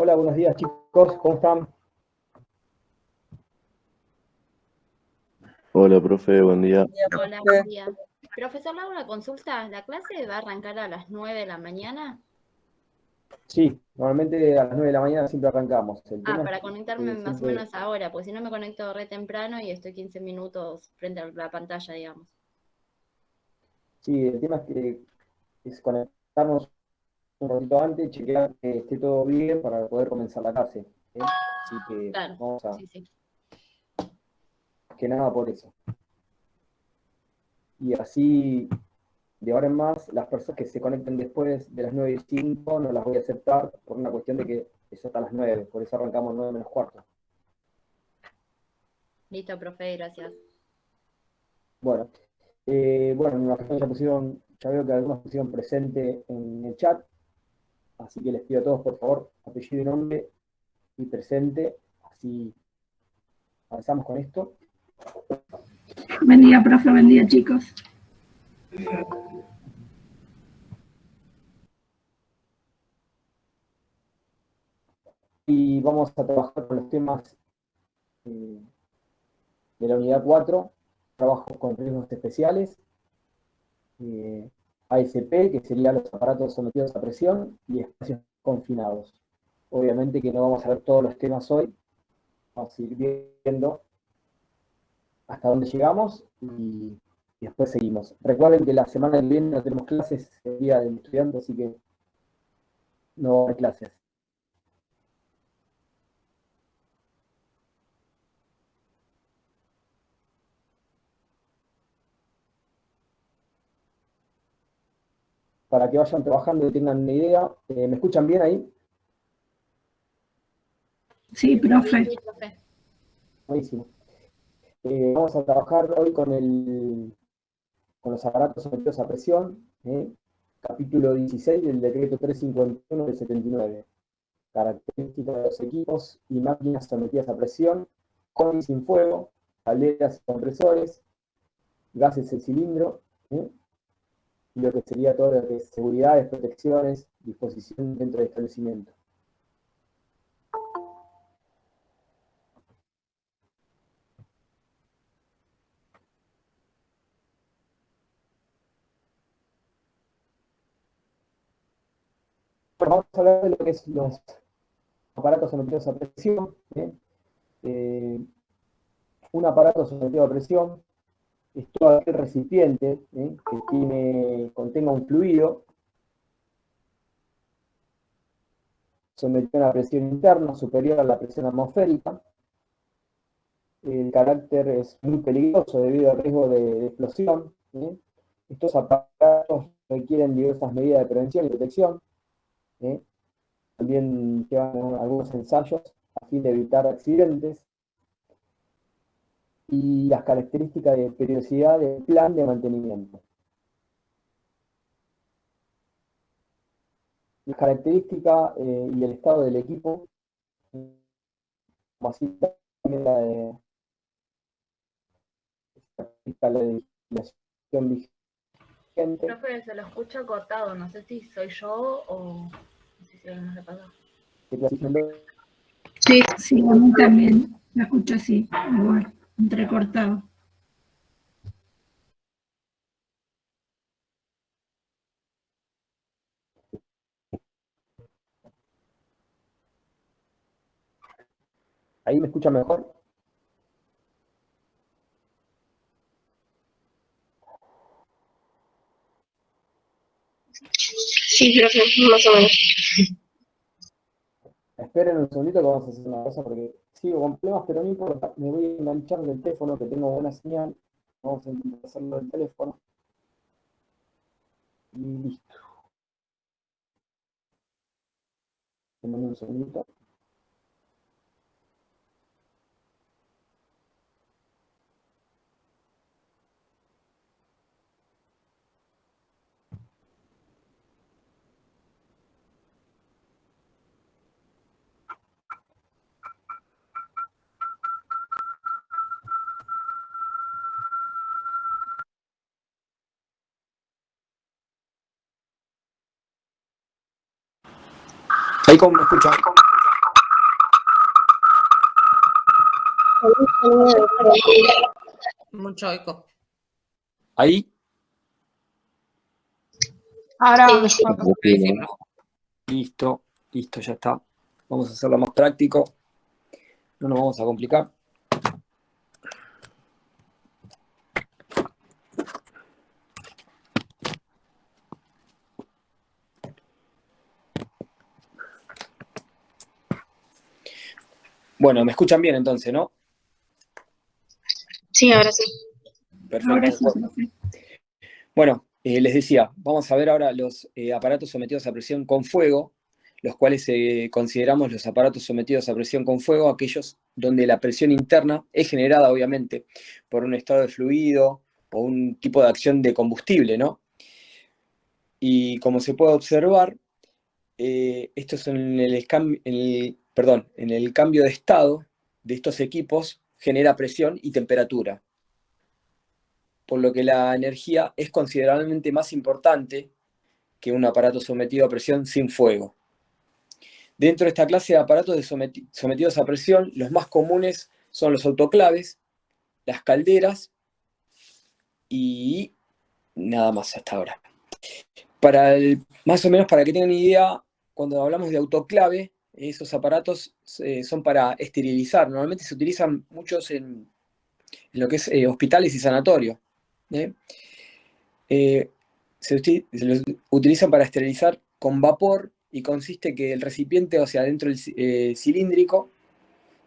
Hola, buenos días chicos, ¿cómo están? Hola, profe, buen día. Buen día, Hola, buen profe. día. Profesor, le hago una consulta. ¿La clase va a arrancar a las 9 de la mañana? Sí, normalmente a las 9 de la mañana siempre arrancamos. El tema es Para conectarme que más o siempre, menos ahora, porque si no me conecto re temprano y estoy 15 minutos frente a la pantalla, digamos. sí, el tema es conectarnos un ratito antes, chequear que esté todo bien para poder comenzar la clase. ¿Eh? Así que Claro, vamos a, sí, sí. más que nada por eso. Y así, de ahora en más, las personas que se conecten después de las 9 y 5 no las voy a aceptar por una cuestión de que es hasta las 9, por eso arrancamos 9 menos cuarto. Listo, profe, gracias. Bueno, bueno, me imagino ya pusieron, ya veo que algunos pusieron presente en el chat, así que les pido a todos, por favor, apellido y nombre y presente, así avanzamos con esto. Buen día, profe. Buen día, chicos. Y vamos a trabajar con los temas eh, de la unidad 4, trabajos con riesgos especiales, ASP, que serían los aparatos sometidos a presión, y espacios confinados. Obviamente que no vamos a ver todos los temas hoy, vamos a ir viendo hasta dónde llegamos y después seguimos. Recuerden que la semana que viene no tenemos clases, el día del estudiante, así que no va a haber clases. Para que vayan trabajando y tengan una idea, ¿me escuchan bien ahí? Sí, profe. Sí, profe. Buenísimo. Vamos a trabajar hoy con los aparatos sometidos a presión, capítulo 16 del decreto 351 del 79. Características de los equipos y máquinas sometidas a presión, con y sin fuego, calderas y compresores, gases el cilindro, ¿eh? Y lo que sería todo lo que es seguridades, protecciones, disposición dentro del establecimiento. Bueno, vamos a hablar de lo que es los aparatos sometidos a presión. Un aparato sometido a presión es todo aquel recipiente que contenga un fluido sometido a una presión interna superior a la presión atmosférica. El carácter es muy peligroso debido al riesgo de explosión. Estos aparatos requieren diversas medidas de prevención y protección. ¿eh? También llevan algunos ensayos a fin de evitar accidentes y las características de periodicidad del plan de mantenimiento. Las características y el estado del equipo, como así también la legislación vigente. Profe, se lo escucha cortado. No sé si soy yo o no sé si a alguien más le pasa. Sí, sí, a mí también. Me escucho así, igual, entrecortado. Ahí me escucha mejor. Sí, profe, más o menos. Esperen un segundito que vamos a hacer una cosa porque sigo con problemas, pero no importa. Me voy a enganchar del teléfono que tengo buena señal. Vamos a intentar hacerlo del teléfono. Y listo. Déjame un segundito. Ahí como me escuchan. Mucho eco. Ahí, Ahora Sí, mejor. Sí, pero- listo, listo, ya está. Vamos a hacerlo más práctico. No nos vamos a complicar. Bueno, me escuchan bien entonces, ¿no? sí, ahora sí. Ahora Perfecto. sí, profe. Bueno, les decía, vamos a ver ahora los aparatos sometidos a presión con fuego, los cuales consideramos los aparatos sometidos a presión con fuego, aquellos donde la presión interna es generada, obviamente, por un estado de fluido o un tipo de acción de combustible, ¿no? Y como se puede observar, esto es en el cambio de estado de estos equipos genera presión y temperatura, por lo que la energía es considerablemente más importante que un aparato sometido a presión sin fuego. Dentro de esta clase de aparatos sometidos a presión, los más comunes son los autoclaves, las calderas y nada más hasta ahora. Más o menos para que tengan idea, cuando hablamos de autoclave, esos aparatos son para esterilizar. Normalmente se utilizan muchos en lo que es hospitales y sanatorios. ¿eh? Se los utilizan para esterilizar con vapor y consiste que el recipiente, o sea, dentro del cilíndrico,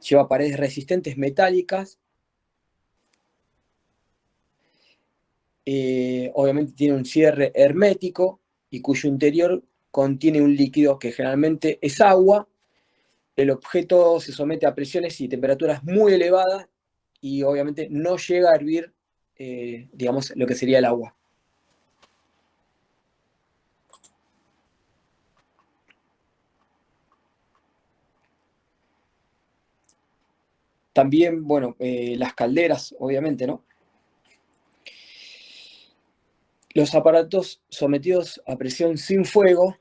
lleva paredes resistentes metálicas. Obviamente tiene un cierre hermético y cuyo interior contiene un líquido que generalmente es agua. El objeto se somete a presiones y temperaturas muy elevadas y obviamente no llega a hervir, digamos, lo que sería el agua. También, bueno, las calderas, obviamente, ¿no? Los aparatos sometidos a presión sin fuego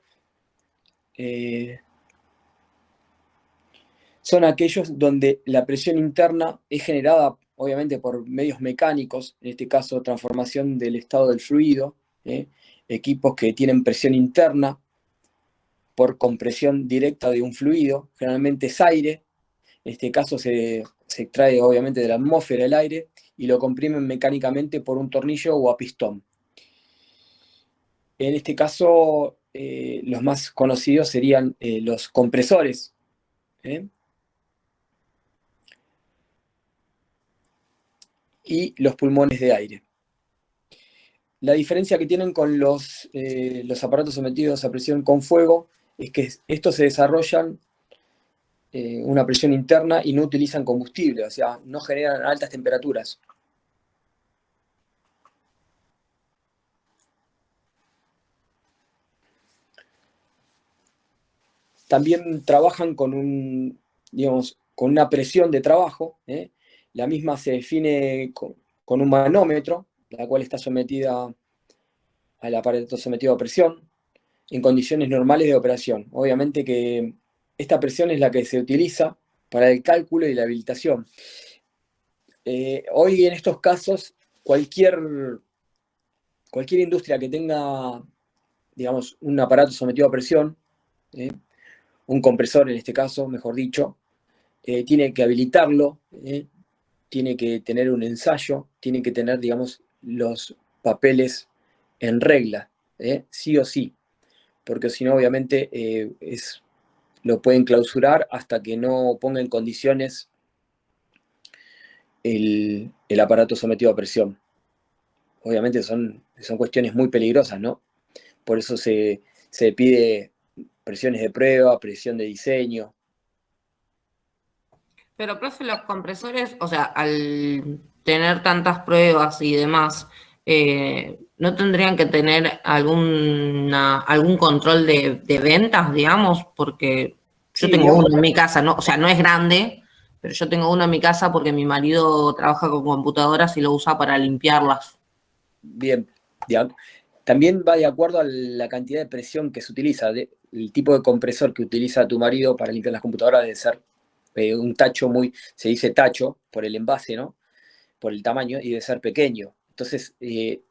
son aquellos donde la presión interna es generada, obviamente, por medios mecánicos, en este caso, transformación del estado del fluido, equipos que tienen presión interna por compresión directa de un fluido, generalmente es aire. En este caso se extrae obviamente de la atmósfera el aire y lo comprimen mecánicamente por un tornillo o a pistón. En este caso, los más conocidos serían los compresores. Y los pulmones de aire. La diferencia que tienen con los aparatos sometidos a presión con fuego es que estos se desarrollan una presión interna y no utilizan combustible, o sea, no generan altas temperaturas. También trabajan con digamos, con una presión de trabajo. La misma se define con un manómetro, la cual está sometida al aparato sometido a presión, en condiciones normales de operación. Obviamente que esta presión es la que se utiliza para el cálculo y la habilitación. Hoy en estos casos, cualquier industria que tenga, digamos, un aparato sometido a presión, un compresor en este caso, mejor dicho, tiene que habilitarlo, tiene que tener un ensayo, tiene que tener, digamos, los papeles en regla, sí o sí, porque si no, obviamente, lo pueden clausurar hasta que no ponga en condiciones el aparato sometido a presión. Obviamente son cuestiones muy peligrosas, ¿no? Por eso se pide presiones de prueba, presión de diseño. Pero, profe, los compresores, o sea, al tener tantas pruebas y demás, ¿no tendrían que tener algún control de ventas, digamos? Porque yo Sí, tengo digamos, uno en mi casa, ¿no? O sea, no es grande, pero yo tengo uno en mi casa porque mi marido trabaja con computadoras y lo usa para limpiarlas. bien. También va de acuerdo a la cantidad de presión que se utiliza. El tipo de compresor que utiliza tu marido para limpiar las computadoras debe ser un tacho se dice tacho por el envase, ¿no? Por el tamaño, y debe ser pequeño. Entonces,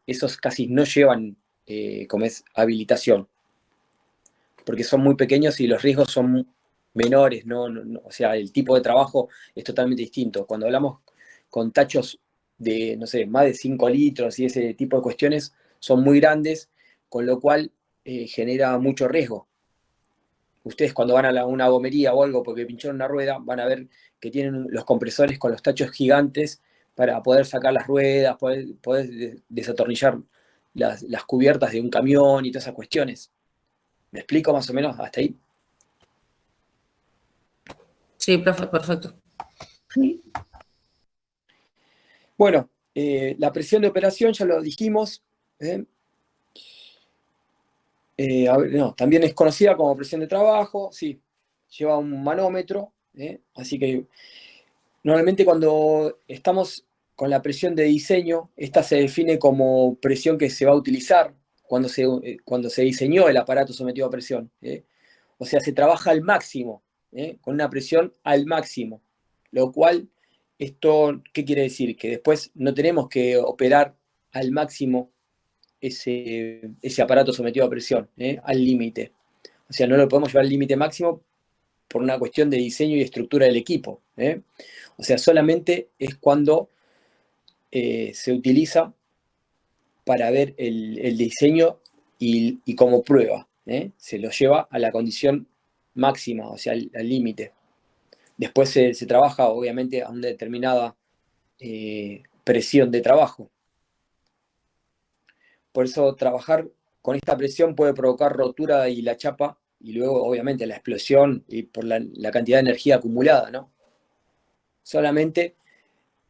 esos casi no llevan, como es, habilitación, porque son muy pequeños y los riesgos son menores, o sea, el tipo de trabajo es totalmente distinto. Cuando hablamos con tachos de, no sé, más de 5 litros y ese tipo de cuestiones, son muy grandes, con lo cual genera mucho riesgo. Ustedes cuando van a una gomería o algo porque pincharon una rueda, van a ver que tienen los compresores con los tachos gigantes para poder sacar las ruedas, poder desatornillar las cubiertas de un camión y todas esas cuestiones. ¿Me explico más o menos hasta ahí? Sí, profe, perfecto. Sí, Bueno, la presión de operación ya lo dijimos. También es conocida como presión de trabajo, sí, lleva un manómetro, así que normalmente cuando estamos con la presión de diseño, esta se define como presión que se va a utilizar cuando se diseñó el aparato sometido a presión. O sea, se trabaja al máximo, con una presión al máximo, lo cual, esto, ¿qué quiere decir? Que después no tenemos que operar al máximo ese aparato sometido a presión, al límite. O sea, no lo podemos llevar al límite máximo por una cuestión de diseño y estructura del equipo. O sea, solamente es cuando se utiliza para ver el diseño y como prueba. Se lo lleva a la condición máxima, o sea, al límite. Después se trabaja, obviamente, a una determinada presión de trabajo. Por eso trabajar con esta presión puede provocar rotura y la chapa, y luego, obviamente, la explosión y por la cantidad de energía acumulada, ¿no? Solamente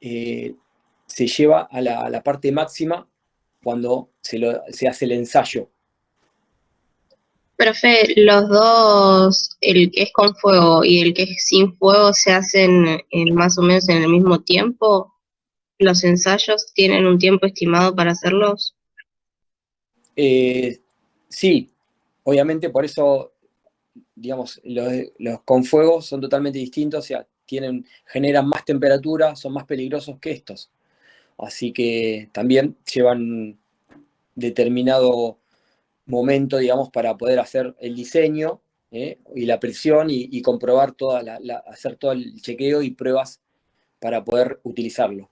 se lleva a la parte máxima cuando se hace el ensayo. Profe, los dos, el que es con fuego y el que es sin fuego, ¿se hacen más o menos en el mismo tiempo? ¿Los ensayos tienen un tiempo estimado para hacerlos? Sí, obviamente por eso, digamos, los con fuego son totalmente distintos, o sea, generan más temperatura, son más peligrosos que estos. Así que también llevan determinado momento, digamos, para poder hacer el diseño, y la presión y comprobar hacer todo el chequeo y pruebas para poder utilizarlo.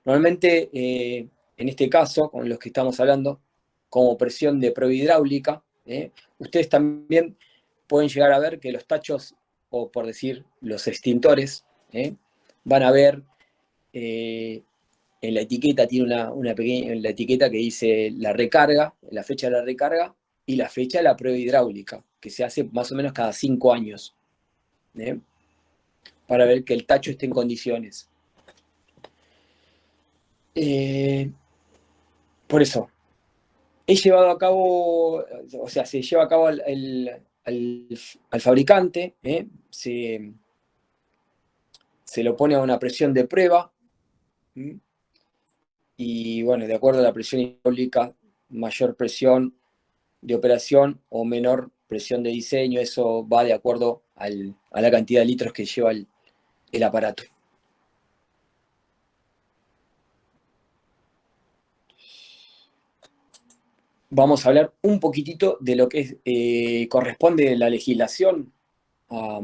Normalmente, en este caso, con los que estamos hablando, como presión de prueba hidráulica, ustedes también pueden llegar a ver que los tachos, o por decir, los extintores, van a ver en la etiqueta, tiene una pequeña en la etiqueta que dice la recarga, la fecha de la recarga y la fecha de la prueba hidráulica, que se hace más o menos cada 5 años, para ver que el tacho esté en condiciones. Por eso, he llevado a cabo, o sea, se lleva a cabo al fabricante, se lo pone a una presión de prueba, y bueno, de acuerdo a la presión hidráulica, mayor presión de operación o menor presión de diseño, eso va de acuerdo a la cantidad de litros que lleva el aparato. Vamos a hablar un poquitito de lo que corresponde la legislación a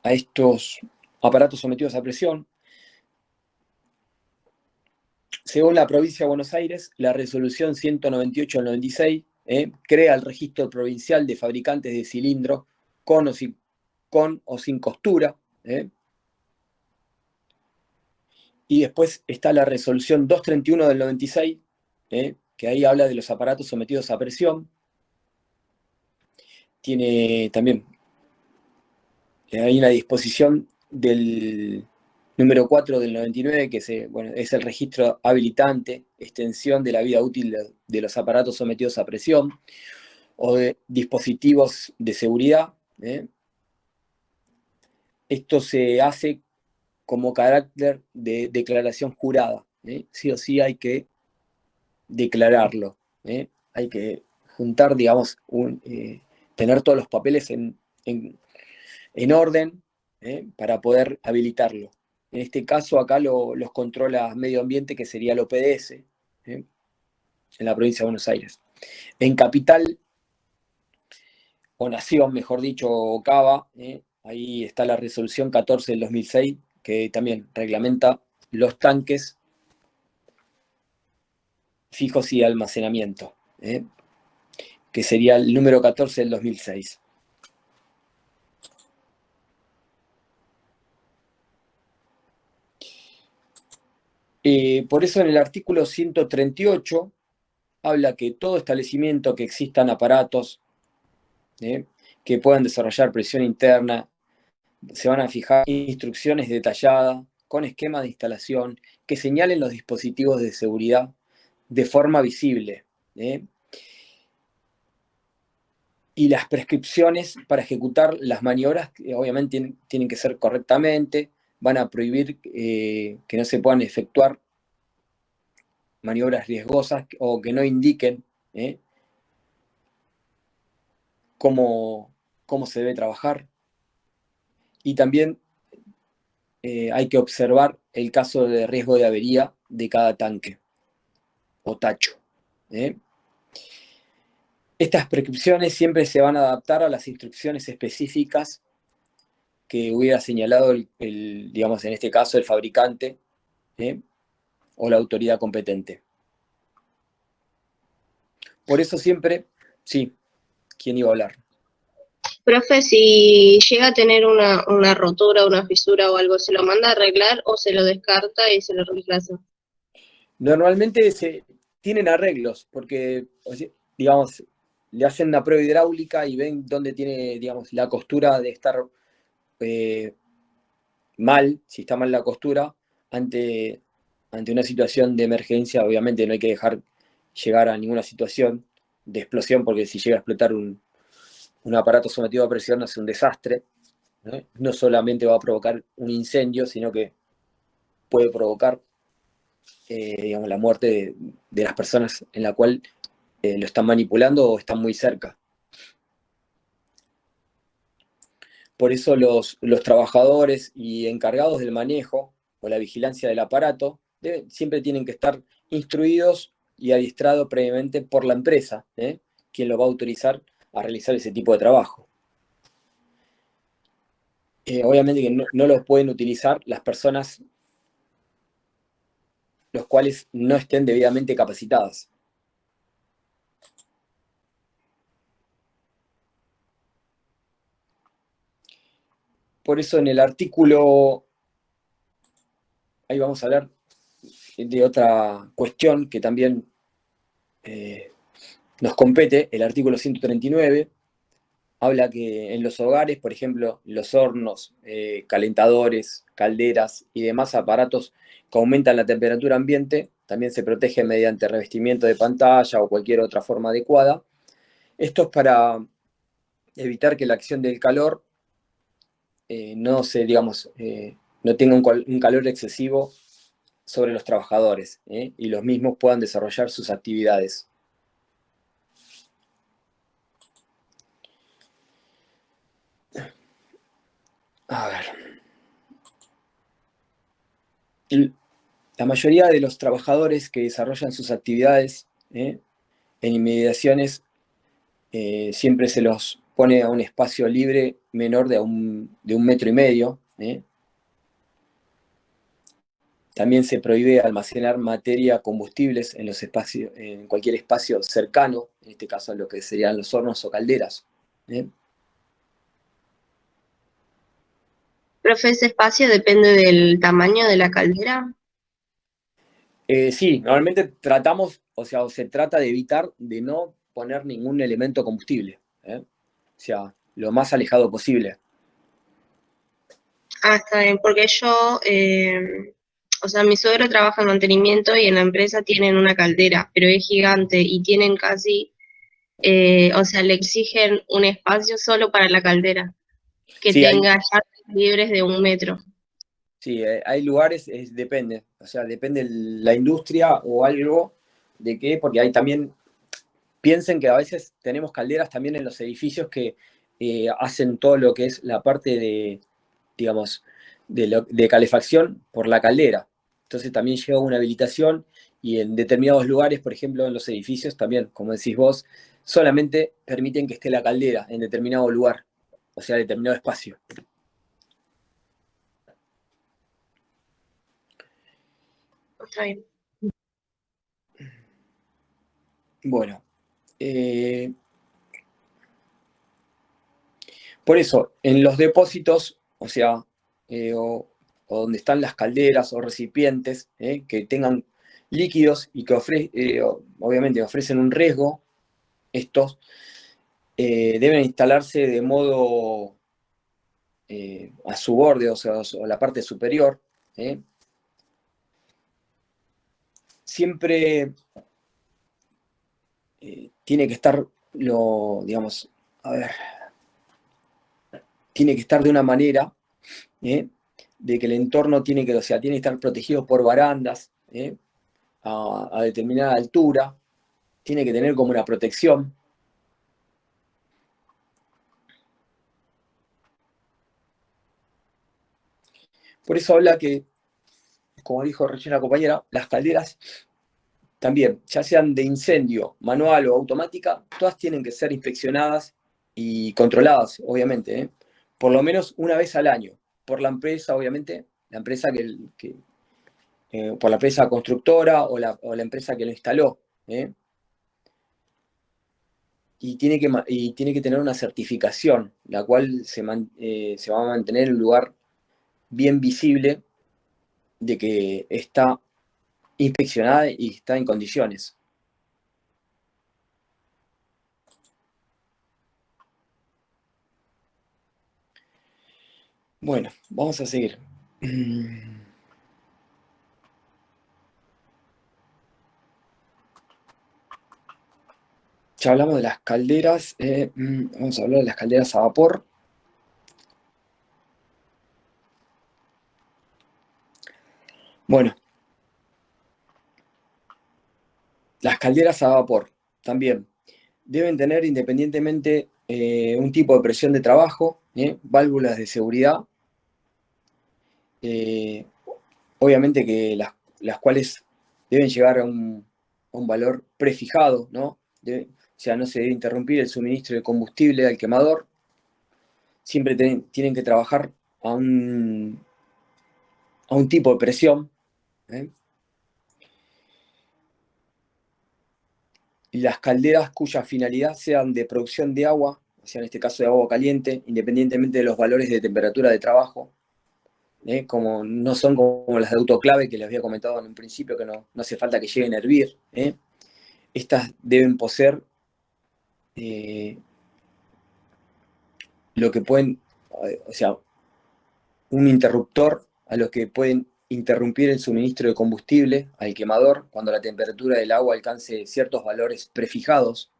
estos aparatos sometidos a presión. Según la provincia de Buenos Aires, la resolución 198 del 96 crea el registro provincial de fabricantes de cilindros con o sin costura. Y después está la resolución 231 del 96, que ahí habla de los aparatos sometidos a presión. Tiene también, hay una disposición del número 4 del 99, que es el registro habilitante, extensión de la vida útil de los aparatos sometidos a presión, o de dispositivos de seguridad. Esto se hace como carácter de declaración jurada. Sí o sí hay que declararlo. Hay que juntar, digamos, tener todos los papeles en orden para poder habilitarlo. En este caso acá los controla Medio Ambiente, que sería el OPDS, en la provincia de Buenos Aires. En Capital, o Nación, mejor dicho, o Cava, ahí está la resolución 14 del 2006, que también reglamenta los tanques fijos y de almacenamiento, que sería el número 14 del 2006. Por eso en el artículo 138 habla que todo establecimiento que existan aparatos que puedan desarrollar presión interna, se van a fijar instrucciones detalladas con esquemas de instalación que señalen los dispositivos de seguridad de forma visible. Y las prescripciones para ejecutar las maniobras, que obviamente tienen que ser correctamente, van a prohibir que no se puedan efectuar maniobras riesgosas o que no indiquen cómo se debe trabajar. Y también hay que observar el caso de riesgo de avería de cada tanque o tacho. Estas prescripciones siempre se van a adaptar a las instrucciones específicas que hubiera señalado, digamos, en este caso, el fabricante o la autoridad competente. Por eso siempre, sí, ¿quién iba a hablar? Profe, si llega a tener una rotura, una fisura o algo, ¿se lo manda a arreglar o se lo descarta y se lo reemplaza? Normalmente tienen arreglos, porque, digamos, le hacen una prueba hidráulica y ven dónde tiene, digamos, la costura de estar mal, si está mal la costura, ante una situación de emergencia. Obviamente no hay que dejar llegar a ninguna situación de explosión, porque si llega a explotar un aparato sometido a presión hace un desastre. No solamente va a provocar un incendio, sino que puede provocar digamos, la muerte de las personas en la cual lo están manipulando o están muy cerca. Por eso los trabajadores y encargados del manejo o la vigilancia del aparato siempre tienen que estar instruidos y adiestrados previamente por la empresa, quien lo va a autorizar a realizar ese tipo de trabajo. Obviamente que no lo pueden utilizar las personas los cuales no estén debidamente capacitadas. Por eso en el artículo, ahí vamos a hablar de otra cuestión que también nos compete, el artículo 139, habla que en los hogares, por ejemplo, los hornos, calentadores, calderas y demás aparatos que aumentan la temperatura ambiente, también se protegen mediante revestimiento de pantalla o cualquier otra forma adecuada. Esto es para evitar que la acción del calor no tenga un calor excesivo sobre los trabajadores y los mismos puedan desarrollar sus actividades. A ver. La mayoría de los trabajadores que desarrollan sus actividades en inmediaciones siempre se los pone a un espacio libre menor de un metro y medio. También se prohíbe almacenar materia, combustibles en los espacios, en cualquier espacio cercano, en este caso lo que serían los hornos o calderas. Profe, ¿ese espacio depende del tamaño de la caldera? Sí, normalmente tratamos, o sea, se trata de evitar de no poner ningún elemento combustible. O sea, lo más alejado posible. Ah, está bien, porque yo, o sea, mi suegro trabaja en mantenimiento y en la empresa tienen una caldera, pero es gigante y tienen casi, o sea, le exigen un espacio solo para la caldera, que Sí, tenga llaves libres de 1 metro. sí, hay lugares, depende, o sea, depende la industria o algo de qué, porque hay también, piensen que a veces tenemos calderas también en los edificios que hacen todo lo que es la parte de, digamos, de calefacción por la caldera. Entonces también lleva una habilitación y en determinados lugares, por ejemplo en los edificios también, como decís vos, solamente permiten que esté la caldera en determinado lugar, o sea, determinado espacio. Está bien. Bueno, por eso, en los depósitos, o sea, o donde están las calderas o recipientes que tengan líquidos y que obviamente ofrecen un riesgo, estos deben instalarse de modo a su borde, o sea, a la parte superior. Siempre tiene que estar, digamos, a ver, tiene que estar de una manera de que el entorno tiene que, o sea, tiene que estar protegido por barandas a determinada altura, tiene que tener como una protección. Por eso habla que, como dijo recién la compañera, las calderas también, ya sean de incendio, manual o automática, todas tienen que ser inspeccionadas y controladas, obviamente, por lo menos una vez al año, por la empresa, obviamente, la empresa por la empresa constructora o la empresa que lo instaló. Y tiene que tener una certificación, la cual se va a mantener en un lugar bien visible de que está inspeccionada y está en condiciones. Bueno, vamos a seguir. Ya hablamos de las calderas, vamos a hablar de las calderas a vapor. Bueno, las calderas a vapor también deben tener independientemente un tipo de presión de trabajo, válvulas de seguridad, obviamente que las cuales deben llegar a un valor prefijado, ¿no? O sea, no se debe interrumpir el suministro de combustible al quemador. Siempre tienen que trabajar a un tipo de presión. Y las calderas cuya finalidad sean de producción de agua, o sea, en este caso de agua caliente, independientemente de los valores de temperatura de trabajo, como no son como las de autoclave que les había comentado en un principio, que no hace falta que lleguen a hervir. Estas deben poseer lo que pueden, o sea, un interruptor a los que pueden interrumpir el suministro de combustible al quemador cuando la temperatura del agua alcance ciertos valores prefijados.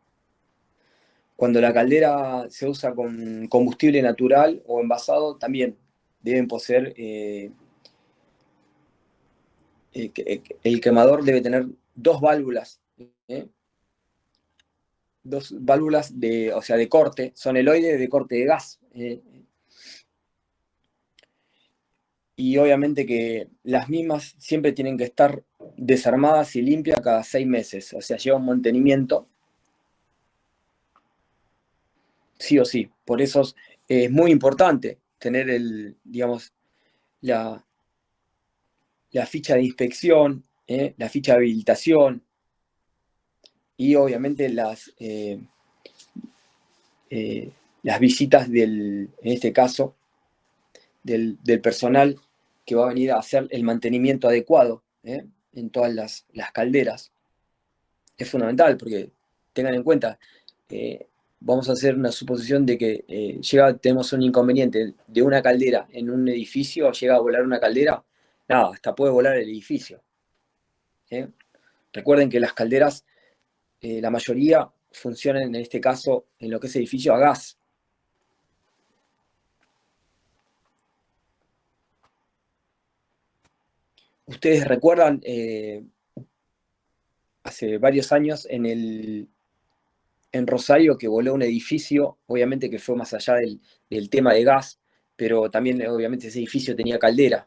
Cuando la caldera se usa con combustible natural o envasado, también deben poseer, el quemador debe tener dos válvulas, o sea, de corte, sonoides de corte de gas. Y obviamente que las mismas siempre tienen que estar desarmadas y limpias cada 6 meses, o sea, lleva un mantenimiento sí o sí. Por eso es muy importante tener digamos, la ficha de inspección, la ficha de habilitación y obviamente las visitas en este caso, del personal que va a venir a hacer el mantenimiento adecuado en todas las calderas. Es fundamental porque tengan en cuenta, vamos a hacer una suposición de que tenemos un inconveniente de una caldera en un edificio, llega a volar una caldera, nada, hasta puede volar el edificio. Recuerden que las calderas, la mayoría funcionan en este caso, en lo que es edificio, a gas. Ustedes recuerdan, hace varios años, en el en Rosario que voló un edificio, obviamente que fue más allá del tema de gas, pero también obviamente ese edificio tenía caldera.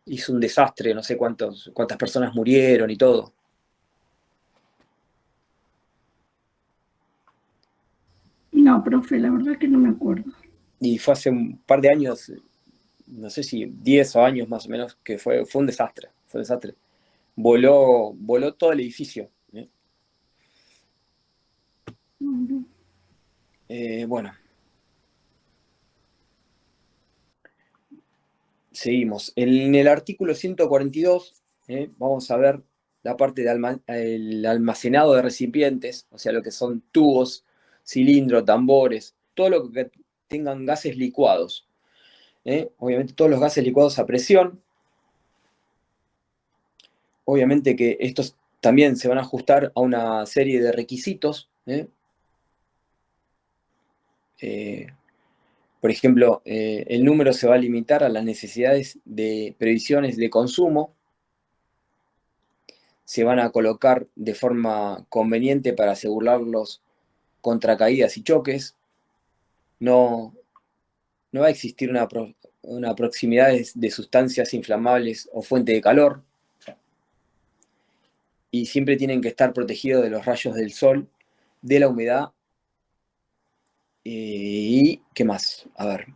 Hizo un desastre, no sé cuántas personas murieron y todo. No, profe, la verdad que no me acuerdo. Y fue hace un par de años, no sé si 10 o años más o menos, que fue un desastre. Fue un desastre. Voló todo el edificio. Bueno, seguimos. En el artículo 142, vamos a ver la parte del almacenado de recipientes, o sea, lo que son tubos, cilindros, tambores, todo lo que tengan gases licuados. Obviamente todos los gases licuados a presión. Obviamente que estos también se van a ajustar a una serie de requisitos. Por ejemplo, el número se va a limitar a las necesidades de previsiones de consumo. Se van a colocar de forma conveniente para asegurarlos contra caídas y choques. No va a existir una proximidad de sustancias inflamables o fuente de calor. Y siempre tienen que estar protegidos de los rayos del sol, de la humedad. ¿Y qué más? A ver.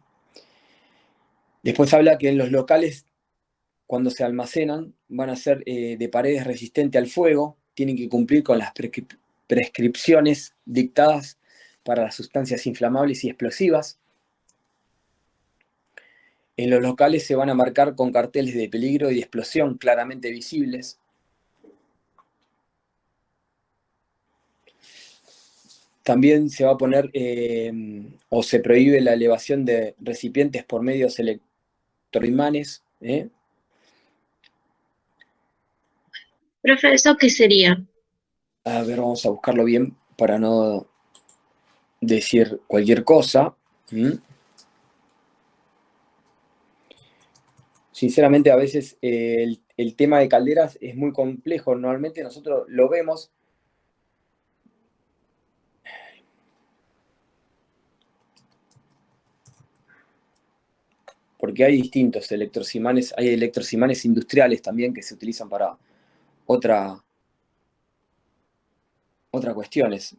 Después habla que en los locales, cuando se almacenan, van a ser de paredes resistentes al fuego, tienen que cumplir con las prescripciones dictadas para las sustancias inflamables y explosivas. En los locales se van a marcar con carteles de peligro y de explosión claramente visibles. También se va a poner o se prohíbe la elevación de recipientes por medios electroimanes. Profe, ¿eso qué sería? A ver, vamos a buscarlo bien para no decir cualquier cosa. Sinceramente, a veces el tema de calderas es muy complejo. Normalmente nosotros lo vemos. Porque hay distintos electrosimanes, hay electrosimanes industriales también que se utilizan para otras cuestiones.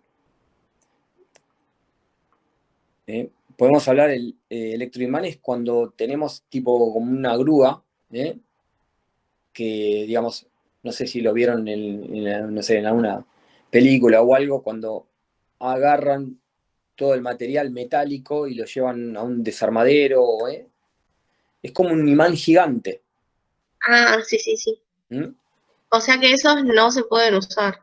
Podemos hablar de electroimanes cuando tenemos tipo como una grúa, que digamos, no sé si lo vieron no sé, en alguna película o algo, cuando agarran todo el material metálico y lo llevan a un desarmadero, es como un imán gigante. Ah, sí, sí, sí. ¿Mm? O sea que esos no se pueden usar.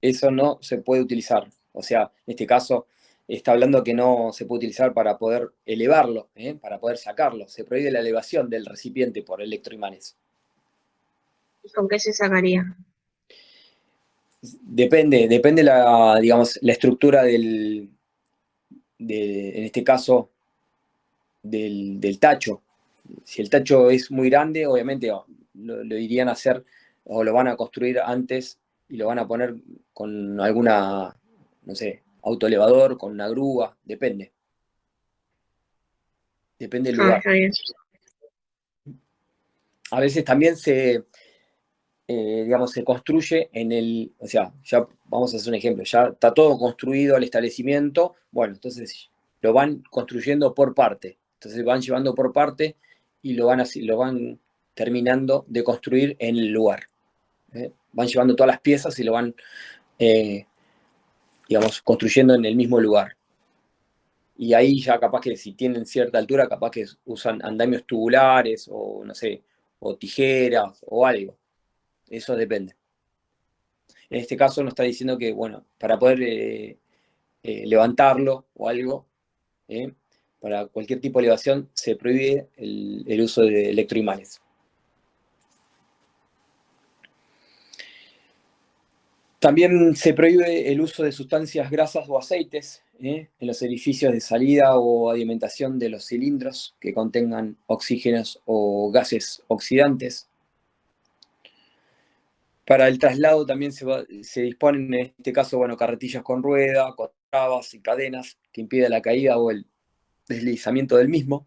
Eso no se puede utilizar. O sea, en este caso está hablando que no se puede utilizar para poder elevarlo, para poder sacarlo. Se prohíbe la elevación del recipiente por electroimanes. ¿Y con qué se sacaría? Depende digamos, la estructura en este caso, del tacho. Si el tacho es muy grande, obviamente lo irían a hacer o lo van a construir antes y lo van a poner con alguna, no sé, autoelevador, con una grúa, depende. Depende del Ah, lugar. está bien. A veces también digamos, se construye o sea, ya vamos a hacer un ejemplo, ya está todo construido el establecimiento, bueno, entonces lo van construyendo por parte, entonces van llevando por parte y lo van terminando de construir en el lugar. Van llevando todas las piezas y lo van, digamos, construyendo en el mismo lugar. Y ahí ya capaz que si tienen cierta altura, capaz que usan andamios tubulares o no sé, o tijeras o algo. Eso depende. En este caso nos está diciendo que, bueno, para poder levantarlo o algo, para cualquier tipo de elevación se prohíbe el uso de electroimanes. También se prohíbe el uso de sustancias grasas o aceites en los edificios de salida o alimentación de los cilindros que contengan oxígenos o gases oxidantes. Para el traslado también se disponen, en este caso, bueno, carretillas con rueda, con trabas y cadenas que impiden la caída o el deslizamiento del mismo.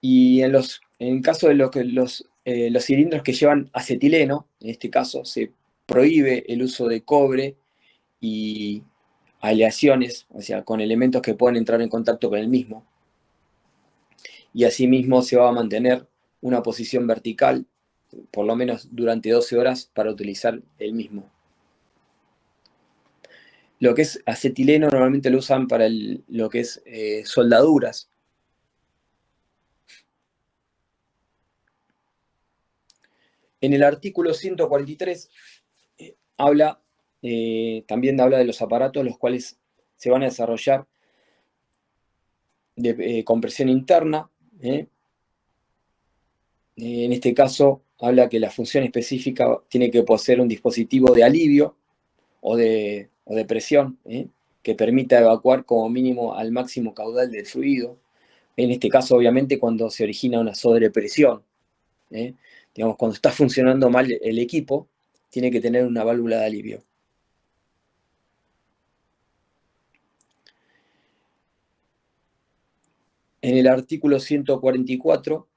Y en caso de los cilindros que llevan acetileno, en este caso, se prohíbe el uso de cobre y aleaciones, o sea, con elementos que pueden entrar en contacto con el mismo. Y asimismo se va a mantener una posición vertical, por lo menos durante 12 horas, para utilizar el mismo. Lo que es acetileno normalmente lo usan para lo que es soldaduras. En el artículo 143 también habla de los aparatos los cuales se van a desarrollar de compresión interna. En este caso habla que la función específica tiene que poseer un dispositivo de alivio o de presión, que permita evacuar como mínimo al máximo caudal del fluido. En este caso, obviamente, cuando se origina una sobrepresión. Digamos, cuando está funcionando mal el equipo, tiene que tener una válvula de alivio. En el artículo 144,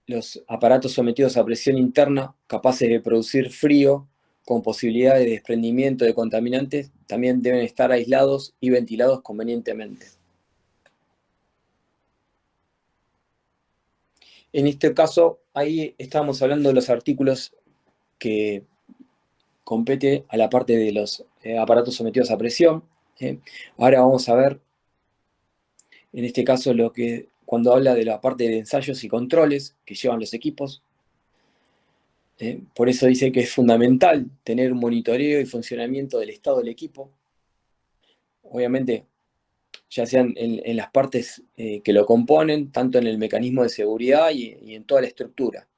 los aparatos sometidos a presión interna, capaces de producir frío, con posibilidad de desprendimiento de contaminantes, también deben estar aislados y ventilados convenientemente. En este caso, ahí estamos hablando de los artículos que compete a la parte de los aparatos sometidos a presión. Ahora vamos a ver, en este caso, cuando habla de la parte de ensayos y controles que llevan los equipos. Por eso dice que es fundamental tener un monitoreo y funcionamiento del estado del equipo. Obviamente, ya sean en las partes que lo componen, tanto en el mecanismo de seguridad y en toda la estructura.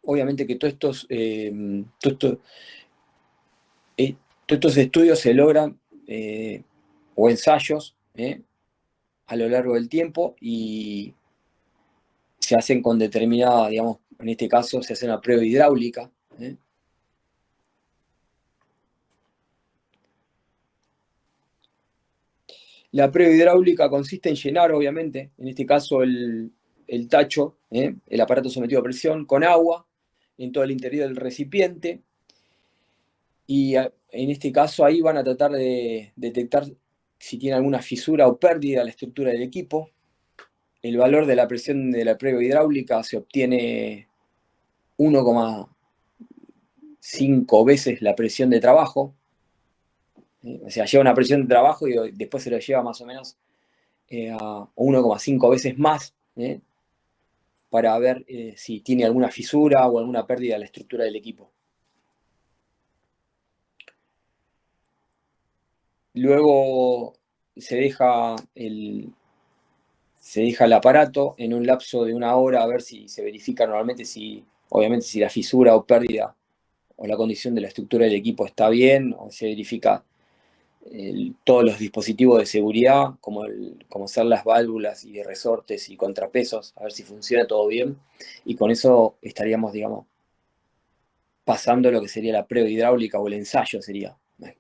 Obviamente que todos estos estudios se logran, o ensayos, a lo largo del tiempo, y se hacen con determinada, digamos, en este caso se hace una prueba hidráulica. La prueba hidráulica consiste en llenar, obviamente, en este caso el tacho, el aparato sometido a presión, con agua en todo el interior del recipiente, y en este caso ahí van a tratar de detectar si tiene alguna fisura o pérdida en la estructura del equipo. El valor de la presión de la prueba hidráulica se obtiene 1,5 veces la presión de trabajo. O sea, lleva una presión de trabajo y después se lo lleva más o menos a 1,5 veces más, para ver si tiene alguna fisura o alguna pérdida de la estructura del equipo. Luego se deja el aparato en un lapso de 1 hora a ver si se verifica normalmente obviamente si la fisura o pérdida o la condición de la estructura del equipo está bien, o se verifica todos los dispositivos de seguridad, como ser las válvulas y resortes y contrapesos, a ver si funciona todo bien, y con eso estaríamos, digamos, pasando lo que sería la prueba hidráulica o el ensayo sería,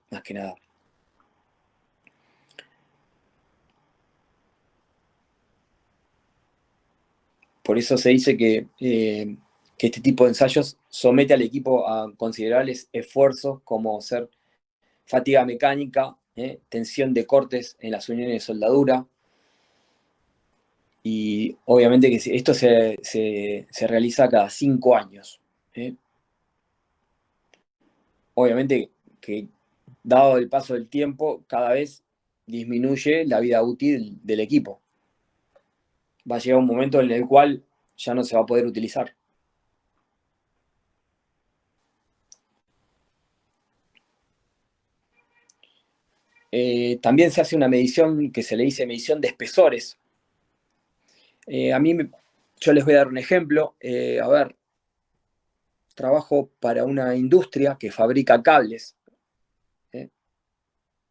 más que nada. Por eso se dice que este tipo de ensayos somete al equipo a considerables esfuerzos, como ser fatiga mecánica, tensión de cortes en las uniones de soldadura, y obviamente que esto se realiza cada 5 años. Obviamente que, dado el paso del tiempo, cada vez disminuye la vida útil del equipo. Va a llegar un momento en el cual ya no se va a poder utilizar. También se hace una medición que se le dice medición de espesores. Yo les voy a dar un ejemplo. A ver, trabajo para una industria que fabrica cables.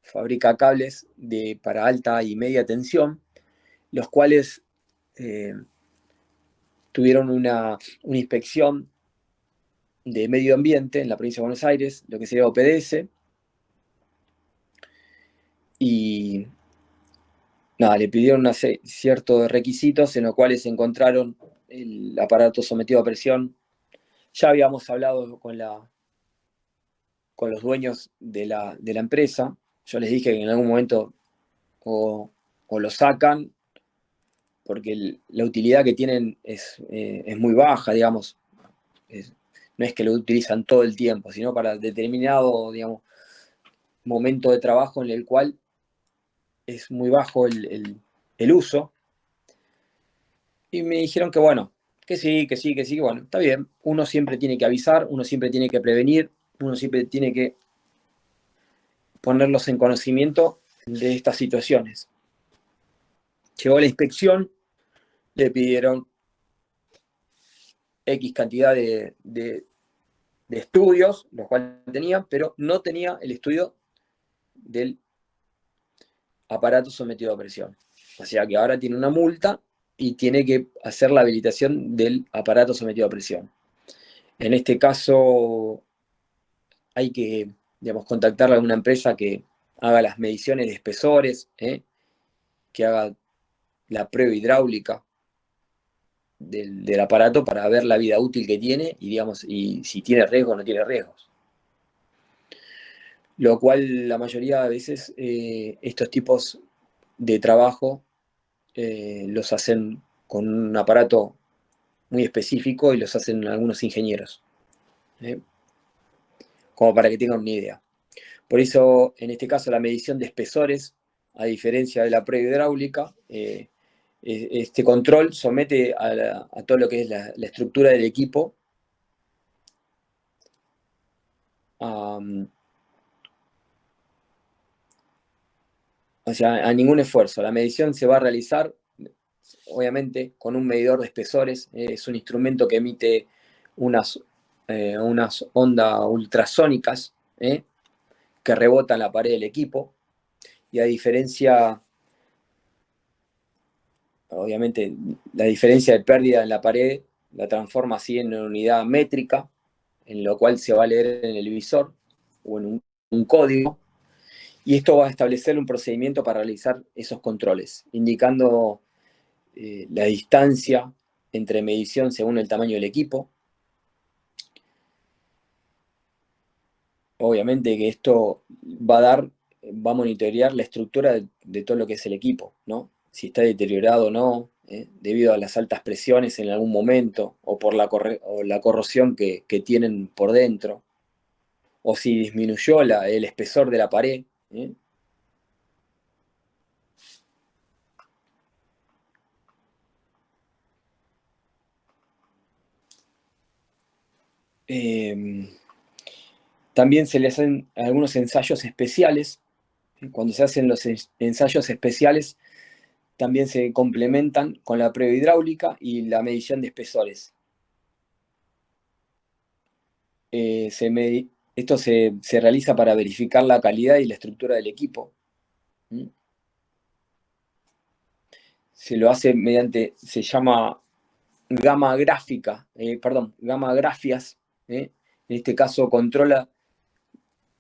Fabrica cables para alta y media tensión, los cuales tuvieron una inspección de medio ambiente en la provincia de Buenos Aires, lo que sería OPDS, y nada, le pidieron ciertos requisitos en los cuales encontraron el aparato sometido a presión. Ya habíamos hablado con los dueños de la empresa. Yo les dije que en algún momento o lo sacan, porque la utilidad que tienen es muy baja, digamos. No es que lo utilizan todo el tiempo, sino para determinado, digamos, momento de trabajo en el cual es muy bajo el uso. Y me dijeron que bueno, que sí, que bueno, está bien. Uno siempre tiene que avisar, uno siempre tiene que prevenir, uno siempre tiene que ponerlos en conocimiento de estas situaciones. Llegó la inspección, le pidieron X cantidad de estudios, los cuales tenía, pero no tenía el estudio del aparato sometido a presión. O sea que ahora tiene una multa y tiene que hacer la habilitación del aparato sometido a presión. En este caso hay que, digamos, contactar a alguna empresa que haga las mediciones de espesores, que haga la prueba hidráulica del aparato para ver la vida útil que tiene y, digamos, y si tiene riesgo o no tiene riesgos. Lo cual la mayoría de veces estos tipos de trabajo los hacen con un aparato muy específico y los hacen algunos ingenieros, como para que tengan una idea. Por eso, en este caso, la medición de espesores, a diferencia de la prueba hidráulica, este control somete a todo lo que es la estructura del equipo o sea, a ningún esfuerzo. La medición se va a realizar, obviamente, con un medidor de espesores. Es un instrumento que emite unas ondas ultrasónicas que rebotan la pared del equipo. Y a diferencia, obviamente, la diferencia de pérdida en la pared la transforma así en una unidad métrica, en lo cual se va a leer en el visor o en un código. Y esto va a establecer un procedimiento para realizar esos controles, indicando la distancia entre medición según el tamaño del equipo. Obviamente que esto va a monitorear la estructura de todo lo que es el equipo, ¿no? Si está deteriorado o no, debido a las altas presiones en algún momento, o por la corrosión que tienen por dentro, o si disminuyó el espesor de la pared. También se le hacen algunos ensayos especiales. Cuando se hacen los ensayos especiales, también se complementan con la prueba hidráulica y la medición de espesores. Esto se realiza para verificar la calidad y la estructura del equipo. Se lo hace mediante, se llama gama grafias. En este caso controla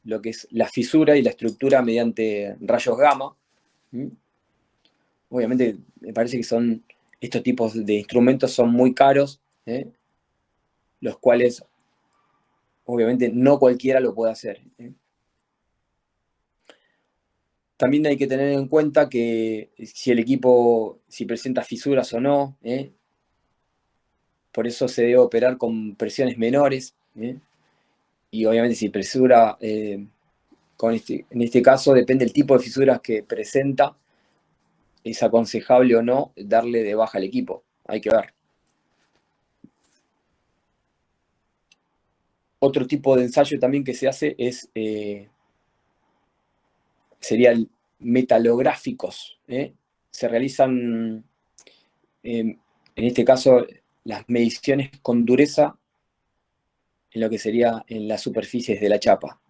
lo que es la fisura y la estructura mediante rayos gamma. Obviamente me parece que estos tipos de instrumentos son muy caros, los cuales obviamente no cualquiera lo puede hacer. También hay que tener en cuenta que si el equipo, si presenta fisuras o no, por eso se debe operar con presiones menores, y obviamente si presura, en este caso depende del tipo de fisuras que presenta, es aconsejable o no darle de baja al equipo, hay que ver. Otro tipo de ensayo también que se hace serían metalográficos. Se realizan, en este caso, las mediciones con dureza en lo que sería en las superficies de la chapa.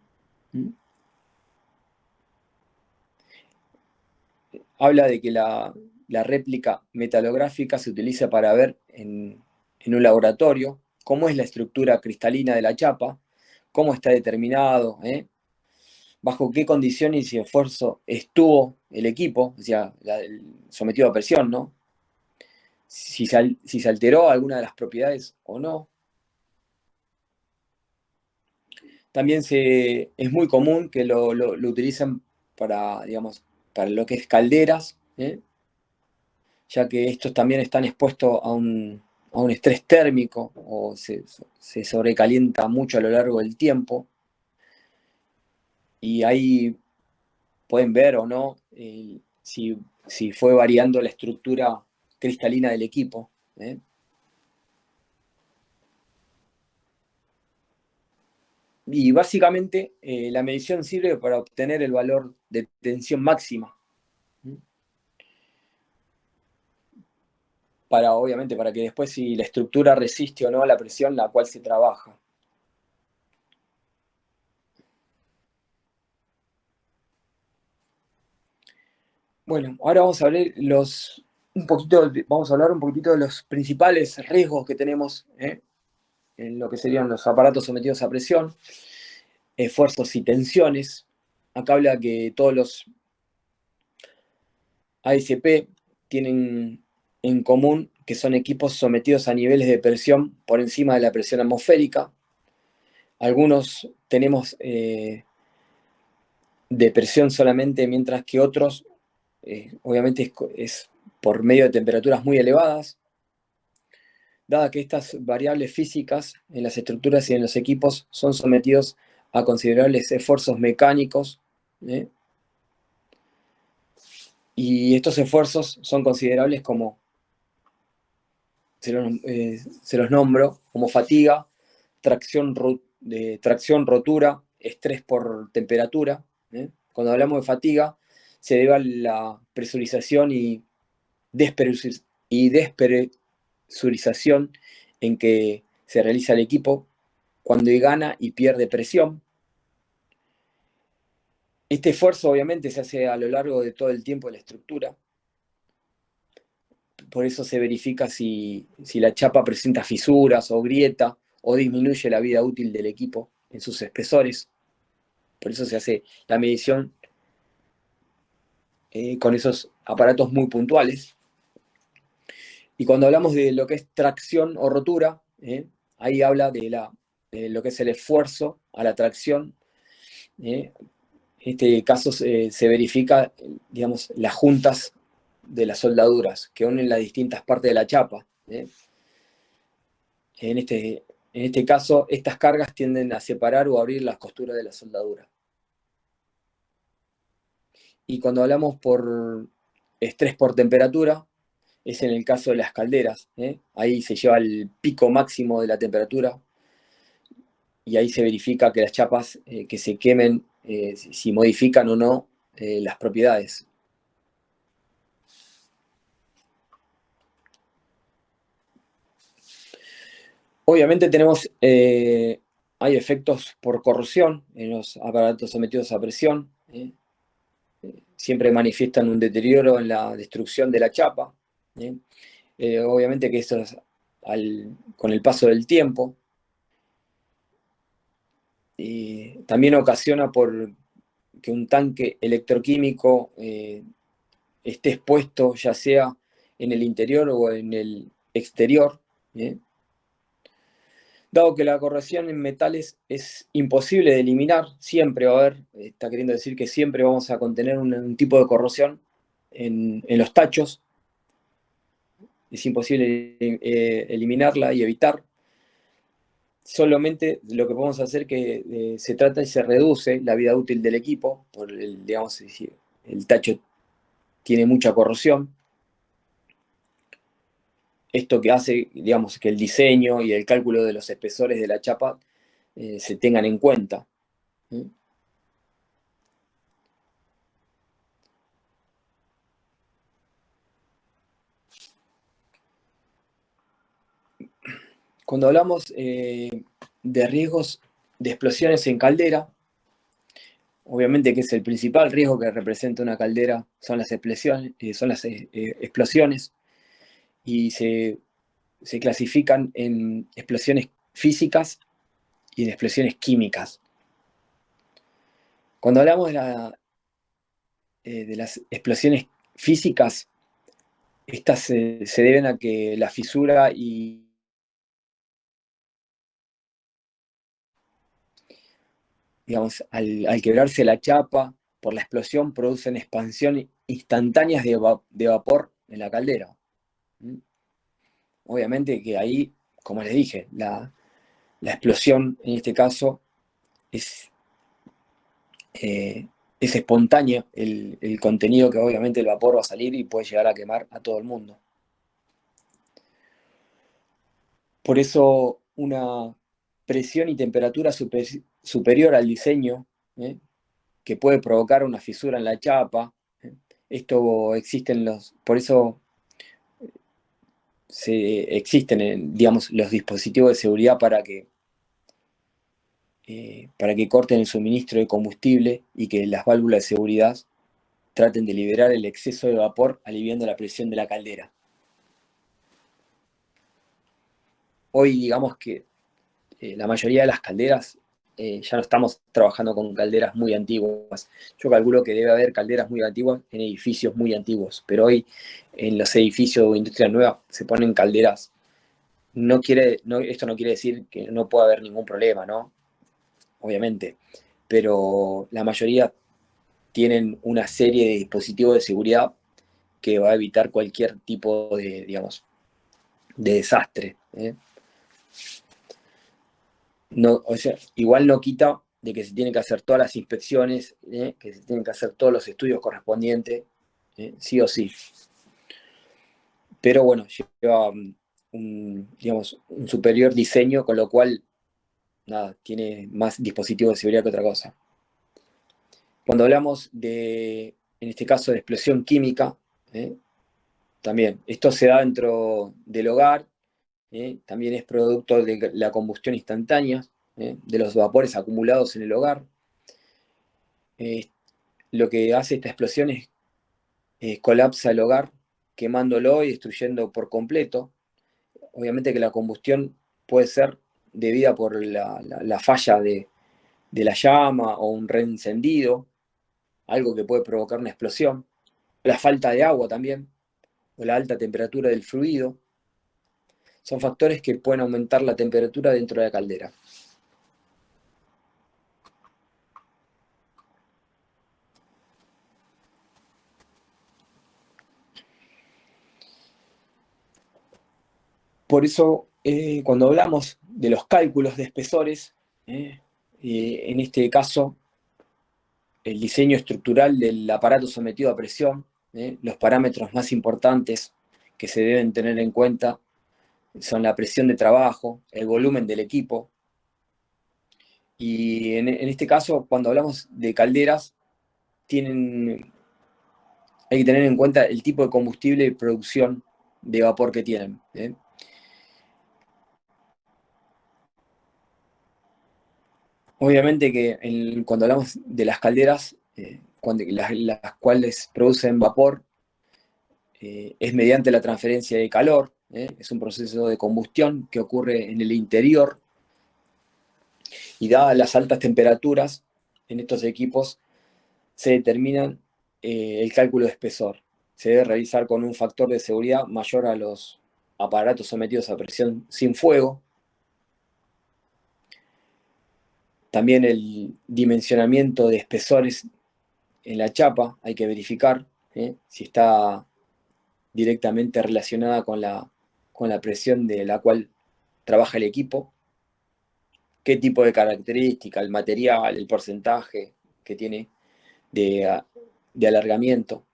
Habla de que la réplica metalográfica se utiliza para ver en un laboratorio cómo es la estructura cristalina de la chapa, cómo está determinado, bajo qué condiciones y esfuerzo estuvo el equipo, o sea, sometido a presión, ¿no? Si se alteró alguna de las propiedades o no. También es muy común que lo utilicen para, digamos, para lo que es calderas, ya que estos también están expuestos a un estrés térmico o se sobrecalienta mucho a lo largo del tiempo. Y ahí pueden ver o no si fue variando la estructura cristalina del equipo. Y básicamente la medición sirve para obtener el valor de tensión máxima. Obviamente, para que después si la estructura resiste o no a la presión la cual se trabaja. Bueno, ahora vamos a hablar un poquitito de los principales riesgos que tenemos en lo que serían los aparatos sometidos a presión, esfuerzos y tensiones. Acá habla que todos los ASP tienen en común que son equipos sometidos a niveles de presión por encima de la presión atmosférica. Algunos tenemos de presión solamente, mientras que otros, obviamente, es por medio de temperaturas muy elevadas. Dada que estas variables físicas en las estructuras y en los equipos son sometidos a considerables esfuerzos mecánicos, y estos esfuerzos son considerables como, se los nombro, como fatiga, tracción, rotura, estrés por temperatura. Cuando hablamos de fatiga, se debe a la presurización y despresurización en que se realiza el equipo cuando gana y pierde presión. Este esfuerzo obviamente se hace a lo largo de todo el tiempo de la estructura. Por eso se verifica si la chapa presenta fisuras o grieta o disminuye la vida útil del equipo en sus espesores. Por eso se hace la medición con esos aparatos muy puntuales. Y cuando hablamos de lo que es tracción o rotura, ahí habla de lo que es el esfuerzo a la tracción. En este caso se verifica, digamos, las juntas de las soldaduras que unen las distintas partes de la chapa. En este caso, estas cargas tienden a separar o abrir las costuras de la soldadura. Y cuando hablamos por estrés por temperatura, es en el caso de las calderas. Ahí se lleva el pico máximo de la temperatura y ahí se verifica que las chapas que se quemen, si modifican o no las propiedades. Obviamente hay efectos por corrosión en los aparatos sometidos a presión. Siempre manifiestan un deterioro en la destrucción de la chapa. Obviamente que eso es con el paso del tiempo. También ocasiona por que un tanque electroquímico esté expuesto ya sea en el interior o en el exterior. Dado que la corrosión en metales es imposible de eliminar, siempre va a haber, está queriendo decir que siempre vamos a contener un tipo de corrosión en los tachos. Es imposible eliminarla y evitar. Solamente lo que podemos hacer es que se trata y se reduce la vida útil del equipo, digamos, si el tacho tiene mucha corrosión. Esto que hace, digamos, que el diseño y el cálculo de los espesores de la chapa se tengan en cuenta. Cuando hablamos de riesgos de explosiones en caldera, obviamente que es el principal riesgo que representa una caldera, son las explosiones, y se clasifican en explosiones físicas y en explosiones químicas. Cuando hablamos de las explosiones físicas, estas se deben a que la fisura y digamos, al quebrarse la chapa por la explosión, producen expansión instantáneas de vapor en la caldera. Obviamente que ahí, como les dije, la explosión en este caso es espontáneo el contenido, que obviamente el vapor va a salir y puede llegar a quemar a todo el mundo. Por eso una presión y temperatura superior al diseño, que puede provocar una fisura en la chapa. Esto existen por eso existen, digamos, los dispositivos de seguridad para que corten el suministro de combustible y que las válvulas de seguridad traten de liberar el exceso de vapor, aliviando la presión de la caldera. Hoy, digamos que la mayoría de las calderas, ya no estamos trabajando con calderas muy antiguas. Yo calculo que debe haber calderas muy antiguas en edificios muy antiguos, pero hoy en los edificios o industria nueva se ponen calderas. Esto no quiere decir que no pueda haber ningún problema, ¿no? Obviamente, pero la mayoría tienen una serie de dispositivos de seguridad que va a evitar cualquier tipo de, digamos, de desastre. No, o sea, igual no quita de que se tienen que hacer todas las inspecciones, que se tienen que hacer todos los estudios correspondientes, sí o sí. Pero bueno, lleva digamos, un superior diseño, con lo cual, nada, tiene más dispositivos de seguridad que otra cosa. Cuando hablamos en este caso, de explosión química, también, esto se da dentro del hogar, también es producto de la combustión instantánea, de los vapores acumulados en el hogar. Lo que hace esta explosión es colapsa el hogar, quemándolo y destruyendo por completo. Obviamente que la combustión puede ser debida por la falla de la llama o un reencendido, algo que puede provocar una explosión. La falta de agua también, o la alta temperatura del fluido, son factores que pueden aumentar la temperatura dentro de la caldera. Por eso, cuando hablamos de los cálculos de espesores, en este caso, el diseño estructural del aparato sometido a presión, los parámetros más importantes que se deben tener en cuenta son la presión de trabajo, el volumen del equipo. Y en este caso, cuando hablamos de calderas, hay que tener en cuenta el tipo de combustible y producción de vapor que tienen. Obviamente que cuando hablamos de las calderas, las cuales producen vapor, es mediante la transferencia de calor, es un proceso de combustión que ocurre en el interior, y dadas las altas temperaturas en estos equipos, se determina el cálculo de espesor. Se debe realizar con un factor de seguridad mayor a los aparatos sometidos a presión sin fuego. También el dimensionamiento de espesores en la chapa hay que verificar si está directamente relacionada con la presión de la cual trabaja el equipo, qué tipo de característica, el material, el porcentaje que tiene de alargamiento.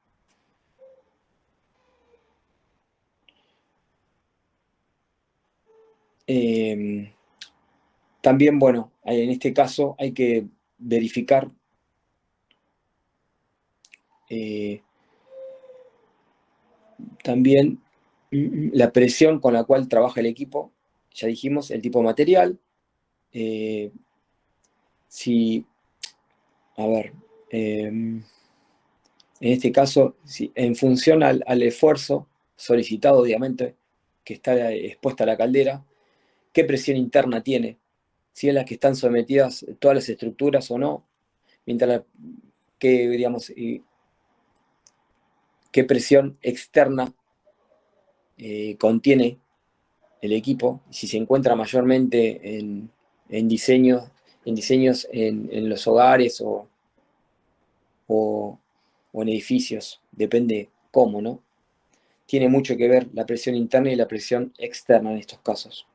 También, bueno, en este caso hay que verificar también la presión con la cual trabaja el equipo. Ya dijimos el tipo de material. En este caso, en función al esfuerzo solicitado, obviamente, que está expuesta a la caldera, qué presión interna tiene, si es las que están sometidas todas las estructuras o no, mientras que, digamos, qué presión externa contiene el equipo, si se encuentra mayormente en diseños en los hogares o en edificios, depende cómo, ¿no? Tiene mucho que ver la presión interna y la presión externa en estos casos.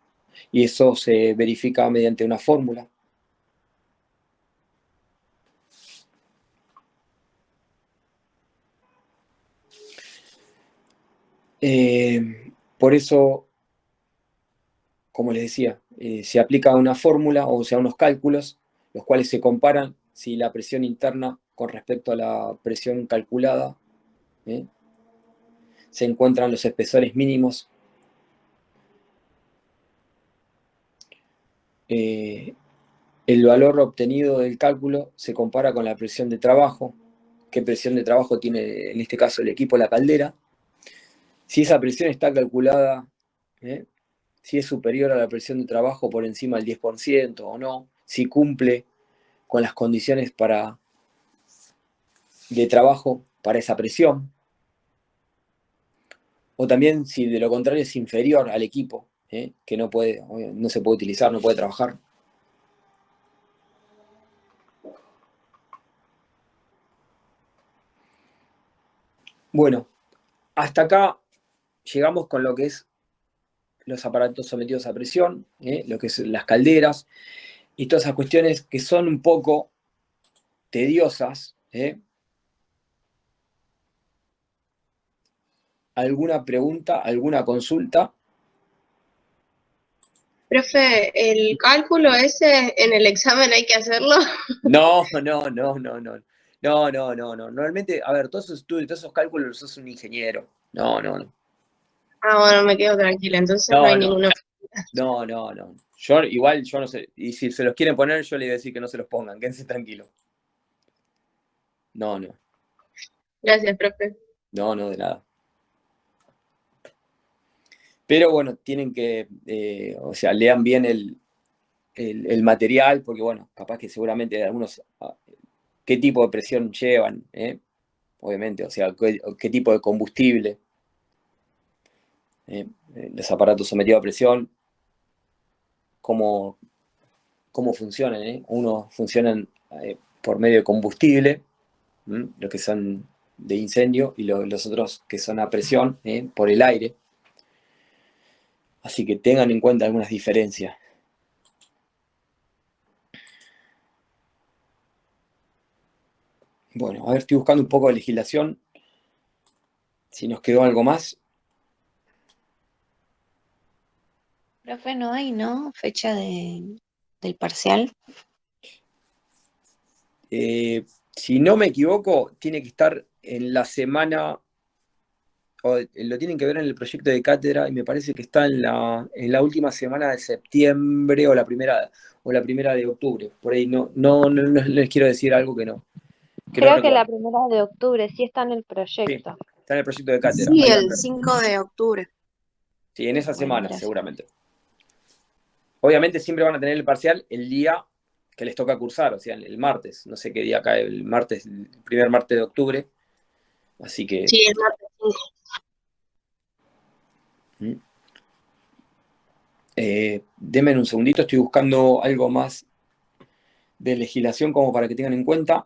Y eso se verifica mediante una fórmula. Por eso, como les decía, se aplica una fórmula, o sea, unos cálculos, los cuales se comparan si la presión interna con respecto a la presión calculada, se encuentran los espesores mínimos. El valor obtenido del cálculo se compara con la presión de trabajo. ¿Qué presión de trabajo tiene en este caso el equipo, la caldera? Si esa presión está calculada, si es superior a la presión de trabajo por encima del 10% o no, si cumple con las condiciones de trabajo para esa presión, o también si de lo contrario es inferior al equipo, que no se puede utilizar, no puede trabajar. Bueno, hasta acá llegamos con lo que es los aparatos sometidos a presión, lo que son las calderas, y todas esas cuestiones que son un poco tediosas. ¿Alguna pregunta, alguna consulta? Profe, ¿el cálculo ese en el examen hay que hacerlo? No. Normalmente, a ver, todos esos estudios, todos esos cálculos los hace un ingeniero. No. Ah, bueno, me quedo tranquila, entonces no hay No. ninguna. No. Yo no sé. Y si se los quieren poner, yo les voy a decir que no se los pongan. Quédense tranquilos. No. Gracias, profe. No, de nada. Pero bueno, tienen que, o sea, lean bien el material, porque bueno, capaz que seguramente algunos, qué tipo de presión llevan, obviamente, o sea, qué tipo de combustible, los aparatos sometidos a presión, cómo funcionan, Unos funcionan por medio de combustible, los que son de incendio, y los otros que son a presión, por el aire. Así que tengan en cuenta algunas diferencias. Bueno, a ver, estoy buscando un poco de legislación, si nos quedó algo más. Profe, no hay, ¿no? Fecha del parcial. Si no me equivoco, tiene que estar en la semana, o lo tienen que ver en el proyecto de cátedra, y me parece que está en la última semana de septiembre o la primera de octubre. Por ahí no les quiero decir algo que no Creo que la recuerdo. primera de octubre sí está en el Sí, proyecto. está en el proyecto de cátedra. Sí, Ahí va a el estar. 5 de octubre. Sí, en esa Bueno, semana, gracias. seguramente. Obviamente siempre van a tener el parcial el día que les toca cursar, o sea, el martes. No sé qué día cae el martes, el primer martes de octubre. Así que... Sí, el martes 5. Denme un segundito, estoy buscando algo más de legislación como para que tengan en cuenta.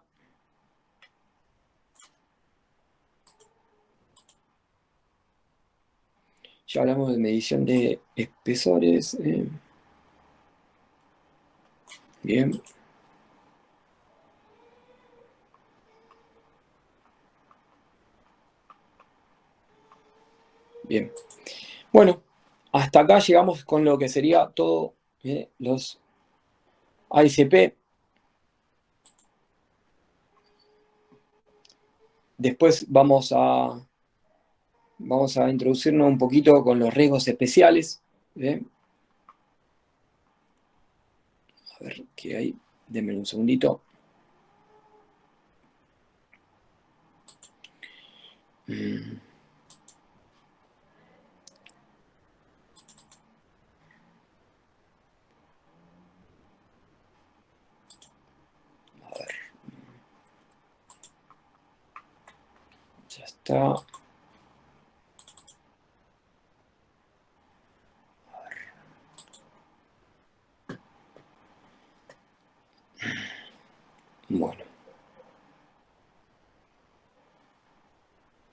Ya hablamos de medición de espesores. Bien. Bien. Bueno, hasta acá llegamos con lo que sería todo los AICP. Después vamos a introducirnos un poquito con los riesgos especiales. A ver qué hay. Denme un segundito. Mm, A ver, ya está. Bueno,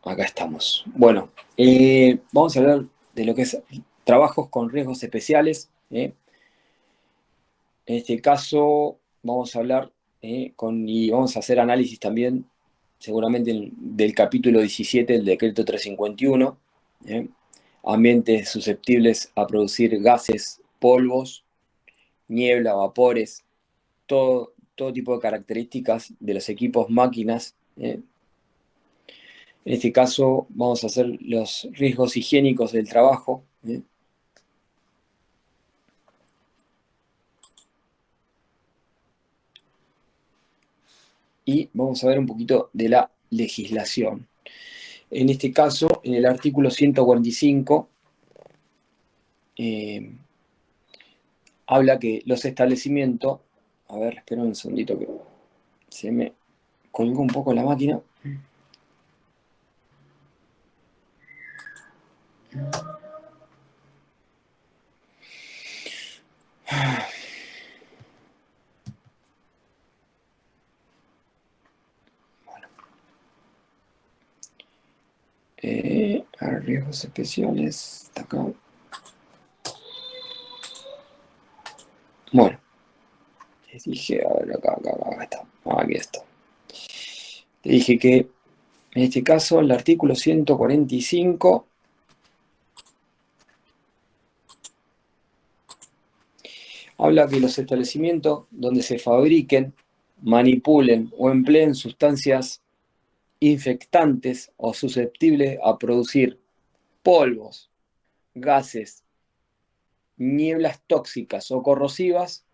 acá estamos. Bueno, vamos a hablar de lo que es trabajos con riesgos especiales. En este caso, vamos a hablar y vamos a hacer análisis también, seguramente, del capítulo 17 del decreto 351. Ambientes susceptibles a producir gases, polvos, niebla, vapores, todo tipo de características de los equipos, máquinas. En este caso vamos a hacer los riesgos higiénicos del trabajo. Y vamos a ver un poquito de la legislación. En este caso, en el artículo 145, habla que los establecimientos... A ver, espera un segundito que se me colgó un poco la máquina. Riesgos especiales, está acá. Bueno, les dije, a ver, acá está. Aquí está. Le dije que en este caso el artículo 145 habla que los establecimientos donde se fabriquen, manipulen o empleen sustancias infectantes o susceptibles a producir polvos, gases, nieblas tóxicas o corrosivas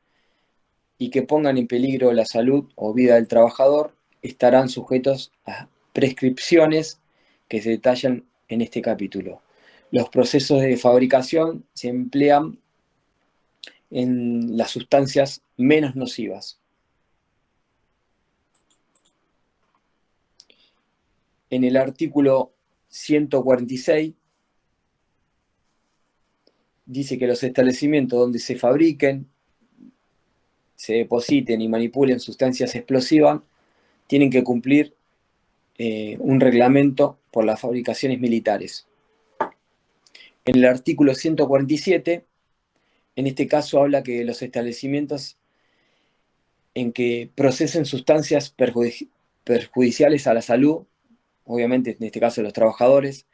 y que pongan en peligro la salud o vida del trabajador, estarán sujetos a prescripciones que se detallan en este capítulo. Los procesos de fabricación se emplean en las sustancias menos nocivas. En el artículo 146 dice que los establecimientos donde se fabriquen, se depositen y manipulen sustancias explosivas tienen que cumplir un reglamento por las fabricaciones militares. En el artículo 147, en este caso habla que los establecimientos en que procesen sustancias perjudiciales a la salud, obviamente en este caso los trabajadores,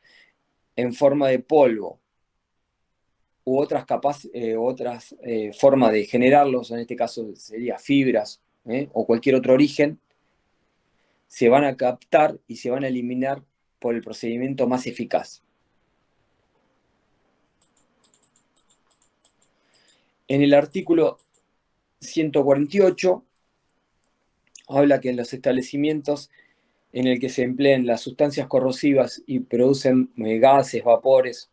en forma de polvo u otras formas de generarlos, en este caso sería fibras o cualquier otro origen, se van a captar y se van a eliminar por el procedimiento más eficaz. En el artículo 148 habla que en los establecimientos en el que se empleen las sustancias corrosivas y producen gases, vapores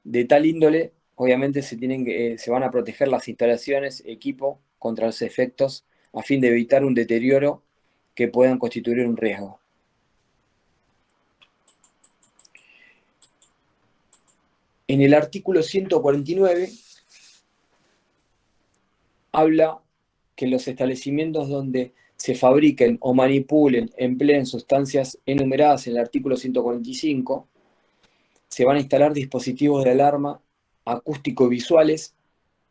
de tal índole, obviamente se van a proteger las instalaciones, equipo contra los efectos a fin de evitar un deterioro que puedan constituir un riesgo. En el artículo 149 habla que los establecimientos donde se fabriquen o manipulen, empleen sustancias enumeradas en el artículo 145, se van a instalar dispositivos de alarma acústico-visuales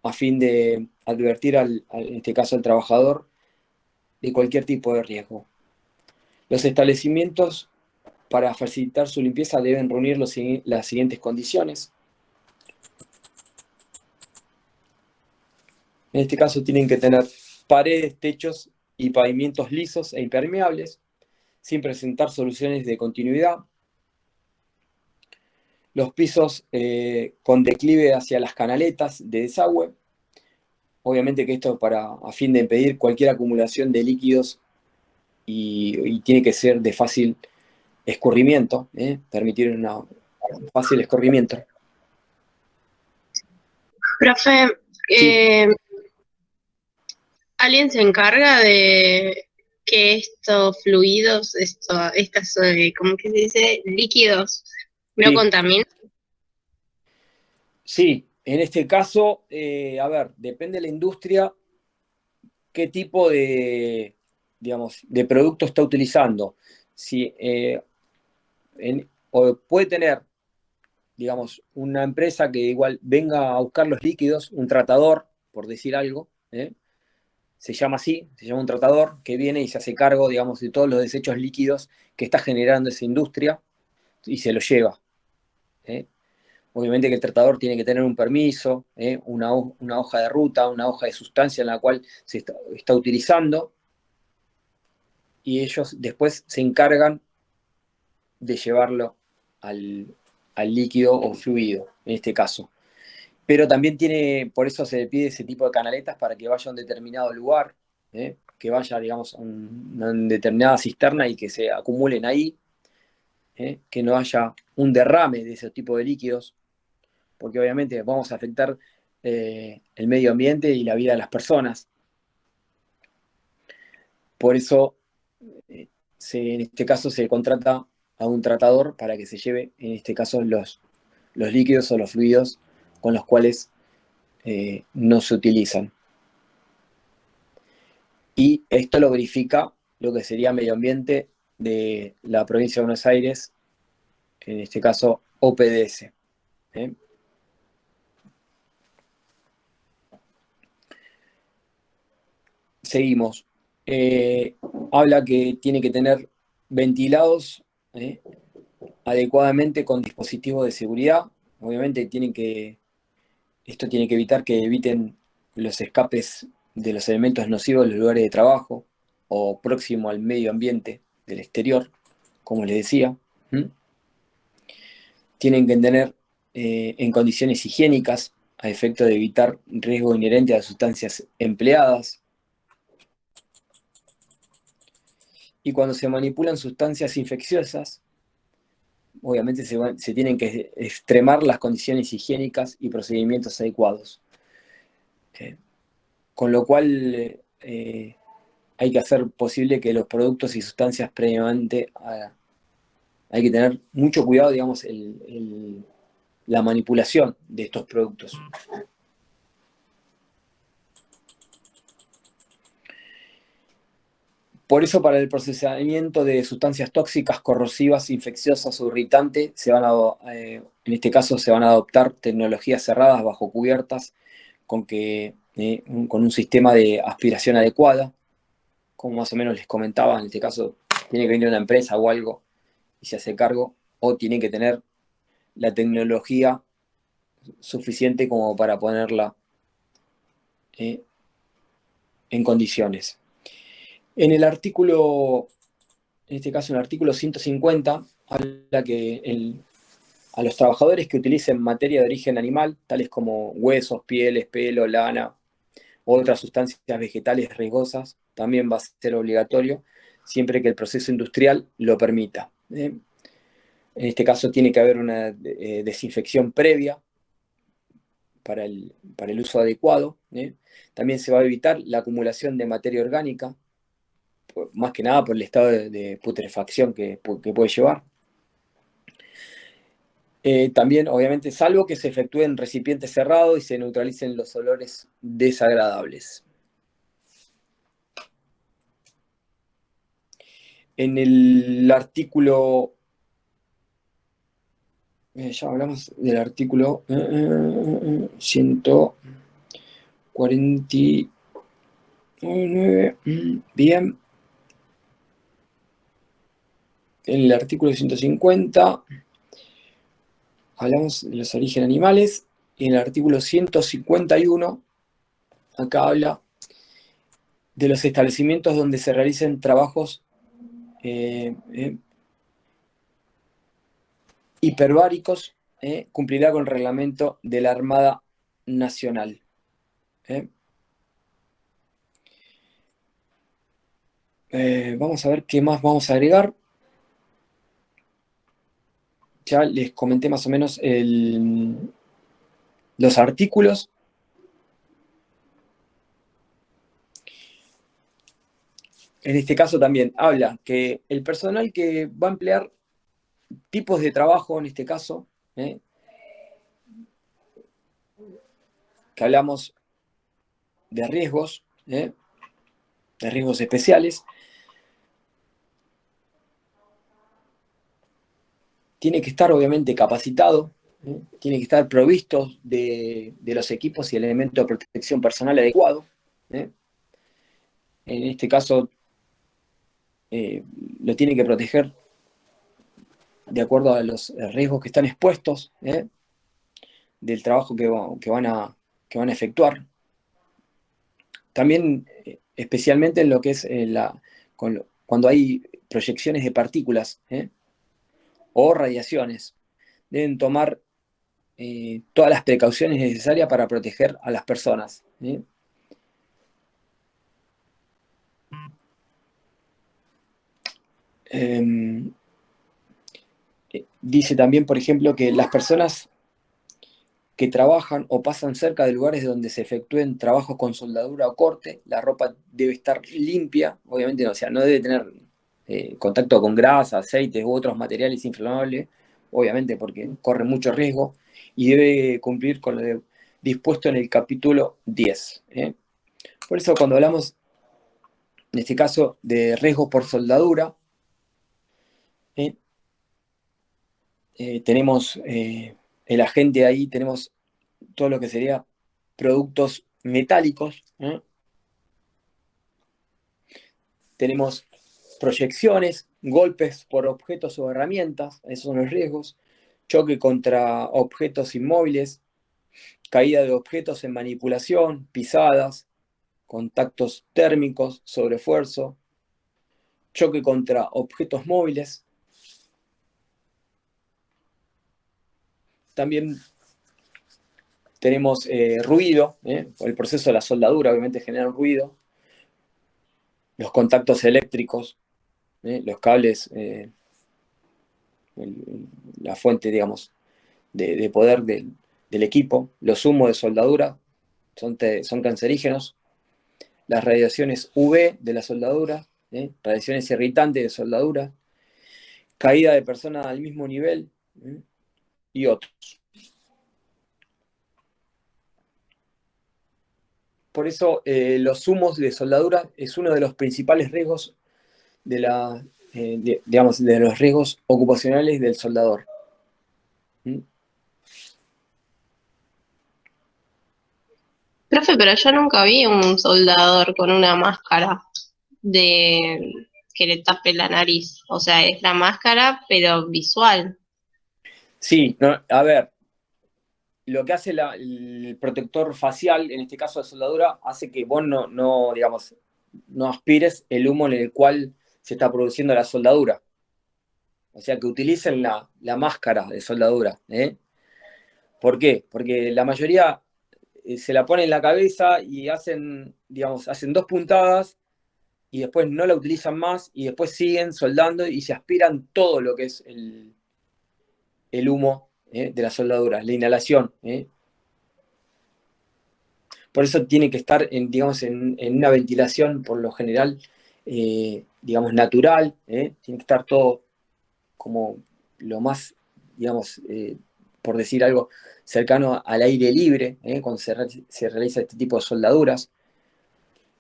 a fin de advertir, en este caso al trabajador, de cualquier tipo de riesgo. Los establecimientos, para facilitar su limpieza, deben reunir las siguientes condiciones. En este caso tienen que tener paredes, techos y pavimentos lisos e impermeables, sin presentar soluciones de continuidad. Los pisos con declive hacia las canaletas de desagüe. Obviamente que esto a fin de impedir cualquier acumulación de líquidos y tiene que ser de fácil escurrimiento, permitir un fácil escurrimiento. Profe, Sí. ¿alguien se encarga de que estos fluidos, ¿cómo que se dice? Líquidos, no Sí, contaminen? sí, en este caso, a ver, depende de la industria, qué tipo de, digamos, de producto está utilizando. Si, o puede tener, digamos, una empresa que igual venga a buscar los líquidos, un tratador, por decir algo, se llama así, se llama un tratador, que viene y se hace cargo, digamos, de todos los desechos líquidos que está generando esa industria y se los lleva. ¿eh? Obviamente que el tratador tiene que tener un permiso, una hoja de ruta, una hoja de sustancia en la cual se está utilizando, y ellos después se encargan de llevarlo al líquido o fluido, en este caso. Pero también tiene, por eso se le pide ese tipo de canaletas para que vaya a un determinado lugar, que vaya, digamos, a una determinada cisterna y que se acumulen ahí, que no haya un derrame de ese tipo de líquidos, porque obviamente vamos a afectar el medio ambiente y la vida de las personas. Por eso, en este caso, se contrata a un tratador para que se lleve, en este caso, los líquidos o los fluidos con los cuales no se utilizan. Y esto lo verifica lo que sería medio ambiente de la provincia de Buenos Aires, en este caso OPDS. Seguimos. Habla que tiene que tener ventilados adecuadamente con dispositivos de seguridad. Obviamente esto tiene que evitar que eviten los escapes de los elementos nocivos de los lugares de trabajo o próximo al medio ambiente del exterior, como les decía. Tienen que tener en condiciones higiénicas a efecto de evitar riesgo inherente a las sustancias empleadas. Y cuando se manipulan sustancias infecciosas, obviamente se tienen que extremar las condiciones higiénicas y procedimientos adecuados. Con lo cual hay que hacer posible que los productos y sustancias previamente, hay que tener mucho cuidado, digamos, la manipulación de estos productos. Por eso, para el procesamiento de sustancias tóxicas, corrosivas, infecciosas o irritantes, en este caso se van a adoptar tecnologías cerradas bajo cubiertas con un sistema de aspiración adecuada, como más o menos les comentaba. En este caso tiene que venir una empresa o algo y se hace cargo, o tiene que tener la tecnología suficiente como para ponerla en condiciones. En el artículo, en este caso en el artículo 150, habla que a los trabajadores que utilicen materia de origen animal, tales como huesos, pieles, pelo, lana u otras sustancias vegetales riesgosas, también va a ser obligatorio, siempre que el proceso industrial lo permita. En este caso tiene que haber una desinfección previa para el uso adecuado. También se va a evitar la acumulación de materia orgánica, más que nada por el estado de putrefacción que puede llevar. También, obviamente, salvo que se efectúe en recipiente cerrado y se neutralicen los olores desagradables. En el artículo, ya hablamos del artículo 149, bien. En el artículo 150 hablamos de los orígenes animales, y en el artículo 151 acá habla de los establecimientos donde se realicen trabajos hiperbáricos, cumplirá con el reglamento de la Armada Nacional. Vamos a ver qué más vamos a agregar. ya les comenté más o menos los artículos. En este caso también habla que el personal que va a emplear tipos de trabajo, en este caso, que hablamos de riesgos especiales, tiene que estar obviamente capacitado, tiene que estar provisto de los equipos y elementos de protección personal adecuado. En este caso, lo tiene que proteger de acuerdo a los riesgos que están expuestos del trabajo que van a efectuar. También, especialmente en lo que es cuando hay proyecciones de partículas o radiaciones, deben tomar todas las precauciones necesarias para proteger a las personas. Dice también, por ejemplo, que las personas que trabajan o pasan cerca de lugares donde se efectúen trabajos con soldadura o corte, la ropa debe estar limpia, obviamente, o sea, no debe tener contacto con grasa, aceites u otros materiales inflamables, obviamente porque corre mucho riesgo, y debe cumplir con lo dispuesto en el capítulo 10. Por eso cuando hablamos, en este caso, de riesgo por soldadura, tenemos el agente ahí, tenemos todo lo que sería productos metálicos, tenemos proyecciones, golpes por objetos o herramientas, esos son los riesgos, choque contra objetos inmóviles, caída de objetos en manipulación, pisadas, contactos térmicos, sobreesfuerzo, choque contra objetos móviles. También tenemos ruido, el proceso de la soldadura obviamente genera un ruido, los contactos eléctricos, los cables, la fuente, digamos, de poder del equipo, los humos de soldadura son cancerígenos, las radiaciones UV de la soldadura, radiaciones irritantes de soldadura, caída de personas al mismo nivel y otros. Por eso los humos de soldadura es uno de los principales riesgos digamos, de los riesgos ocupacionales del soldador. Profe, pero yo nunca vi un soldador con una máscara que le tape la nariz. O sea, es la máscara, pero visual. Sí, no, a ver, lo que hace el protector facial, en este caso de soldadura, hace que vos digamos, no aspires el humo en el cual se está produciendo la soldadura. O sea, que utilicen la máscara de soldadura. ¿Por qué? Porque la mayoría se la ponen en la cabeza y hacen 2 puntadas y después no la utilizan más y después siguen soldando y se aspiran todo lo que es el humo de la soldadura, la inhalación. Por eso tiene que estar en una ventilación, por lo general, digamos, natural. Tiene que estar todo como lo más, digamos, por decir algo, cercano al aire libre, cuando se realiza este tipo de soldaduras.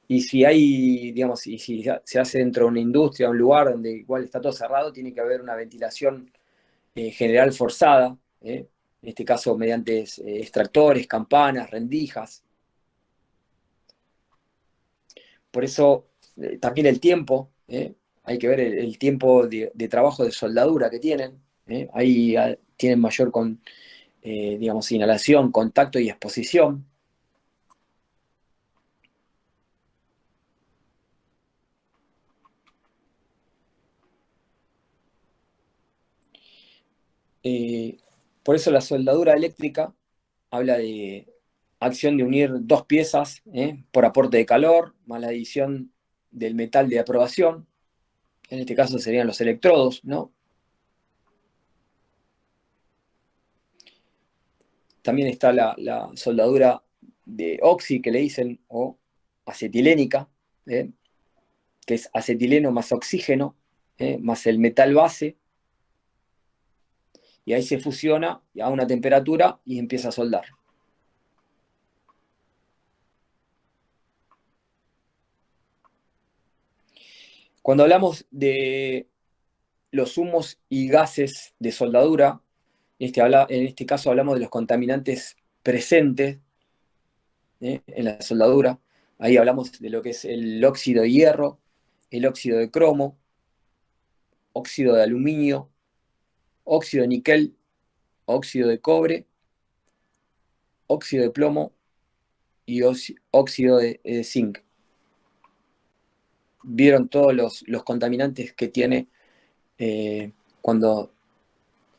Y si hay, digamos, y si se hace dentro de una industria, un lugar donde igual está todo cerrado, tiene que haber una ventilación general forzada, en este caso mediante extractores, campanas, rendijas. Por eso también el tiempo, hay que ver el tiempo de trabajo de soldadura que tienen. Ahí tienen mayor digamos, inhalación, contacto y exposición. Por eso la soldadura eléctrica habla de acción de unir 2 piezas por aporte de calor, más la adición del metal de aprobación. En este caso serían los electrodos, ¿no? también está la soldadura de oxi, que le dicen, o acetilénica, que es acetileno más oxígeno, más el metal base, y ahí se fusiona a una temperatura y empieza a soldar. Cuando hablamos de los humos y gases de soldadura, en este caso hablamos de los contaminantes presentes en la soldadura. Ahí hablamos de lo que es el óxido de hierro, el óxido de cromo, óxido de aluminio, óxido de níquel, óxido de cobre, óxido de plomo y óxido de zinc. Vieron todos los contaminantes que tiene cuando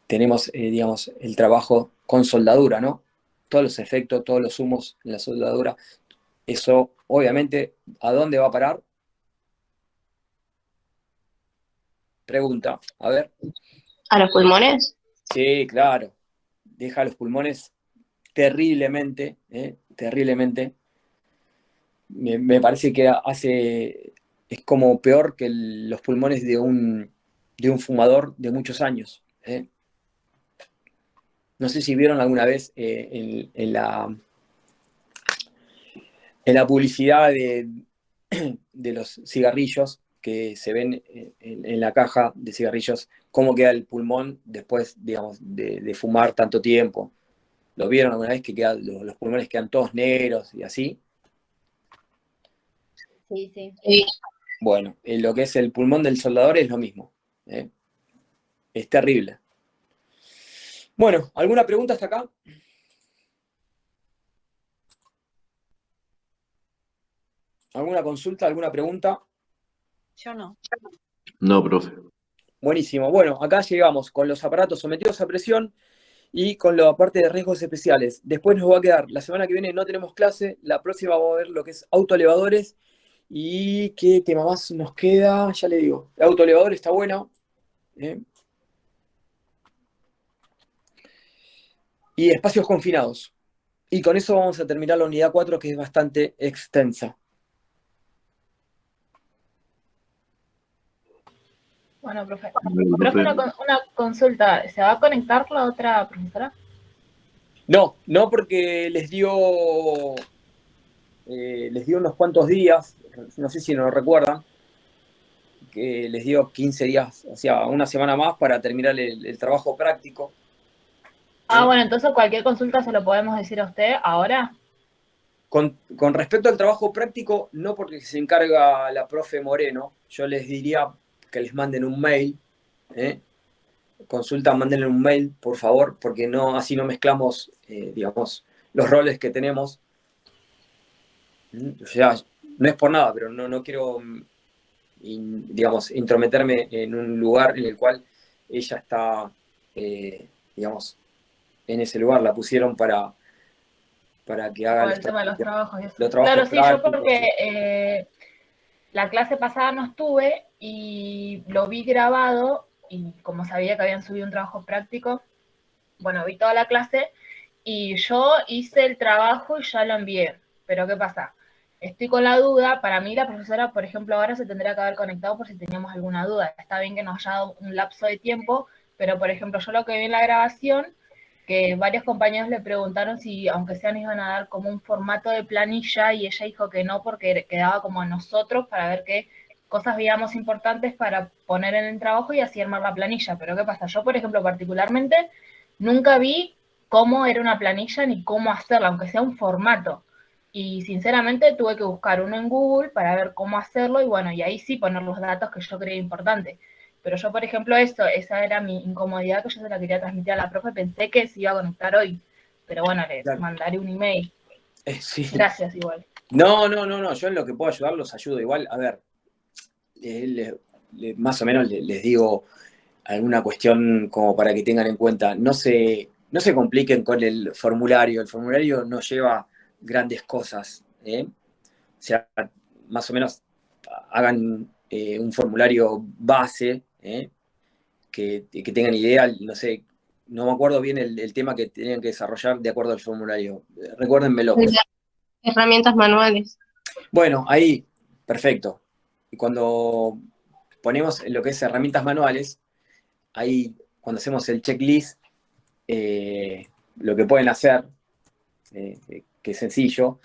tenemos, digamos, el trabajo con soldadura, ¿no? Todos los efectos, todos los humos en la soldadura. Eso, obviamente, ¿a dónde va a parar? Pregunta, a ver. ¿A los pulmones? Sí, claro. Deja los pulmones terriblemente, terriblemente. Me parece que es como peor que los pulmones de un fumador de muchos años. No sé si vieron alguna vez en la publicidad de los cigarrillos, que se ven en la caja de cigarrillos, cómo queda el pulmón después, digamos, de fumar tanto tiempo. ¿Lo vieron alguna vez? Que los pulmones quedan todos negros y así. Sí, sí. Sí. Bueno, lo que es el pulmón del soldador es lo mismo. Es terrible. Bueno, ¿alguna pregunta hasta acá? ¿Alguna consulta? ¿Alguna pregunta? Yo no. No, profe. Buenísimo. Bueno, acá llegamos con los aparatos sometidos a presión y con la parte de riesgos especiales. Después nos va a quedar, la semana que viene no tenemos clase, la próxima vamos a ver lo que es autoelevadores. ¿Y qué tema más nos queda? Ya le digo, el autoelevador está bueno. Y espacios confinados. Y con eso vamos a terminar la unidad 4, que es bastante extensa. Bueno, profe. Bueno, Profe, profe. una consulta. ¿Se va a conectar la otra profesora? No porque les dio unos cuantos días, no sé si nos recuerdan, que les dio 15 días, o sea, una semana más para terminar el trabajo práctico. Ah, bueno, entonces cualquier consulta se lo podemos decir a usted ahora. Con respecto al trabajo práctico, no porque se encarga la profe Moreno, yo les diría que les manden un mail, consulta, mándenle un mail, por favor, porque no, así no mezclamos, digamos, los roles que tenemos. O sea, no es por nada, pero no quiero, digamos, intrometerme en un lugar en el cual ella está, digamos, en ese lugar. La pusieron para que haga Por el tema de los trabajos y eso. los trabajos Claro, sí, yo prácticos. porque la clase pasada no estuve y lo vi grabado y como sabía que habían subido un trabajo práctico, bueno, vi toda la clase y yo hice el trabajo y ya lo envié. Pero ¿qué pasa? Estoy con la duda, para mí la profesora, por ejemplo, ahora se tendría que haber conectado por si teníamos alguna duda. Está bien que nos haya dado un lapso de tiempo, pero por ejemplo, yo lo que vi en la grabación, que varios compañeros le preguntaron si, aunque sea, nos iban a dar como un formato de planilla, y ella dijo que no, porque quedaba como a nosotros para ver qué cosas veíamos importantes para poner en el trabajo y así armar la planilla. Pero ¿qué pasa? Yo, por ejemplo, particularmente, nunca vi cómo era una planilla ni cómo hacerla, aunque sea un formato. Y sinceramente tuve que buscar uno en Google para ver cómo hacerlo y bueno, y ahí sí poner los datos que yo creía importantes. Pero yo, por ejemplo, esa era mi incomodidad, que yo se la quería transmitir a la profe, pensé que se iba a conectar hoy. Pero bueno, les mandaré un email. Sí. Gracias igual. No, yo en lo que puedo ayudar los ayudo igual. A ver, más o menos les digo alguna cuestión como para que tengan en cuenta. No se compliquen con el formulario no lleva grandes cosas. O sea, más o menos hagan un formulario base, que tengan idea, no sé, no me acuerdo bien el tema que tenían que desarrollar de acuerdo al formulario. Recuérdenmelo. Pues. Herramientas manuales. Bueno, ahí, perfecto. Y cuando ponemos lo que es herramientas manuales, ahí cuando hacemos el checklist, lo que pueden hacer, que es sencillo,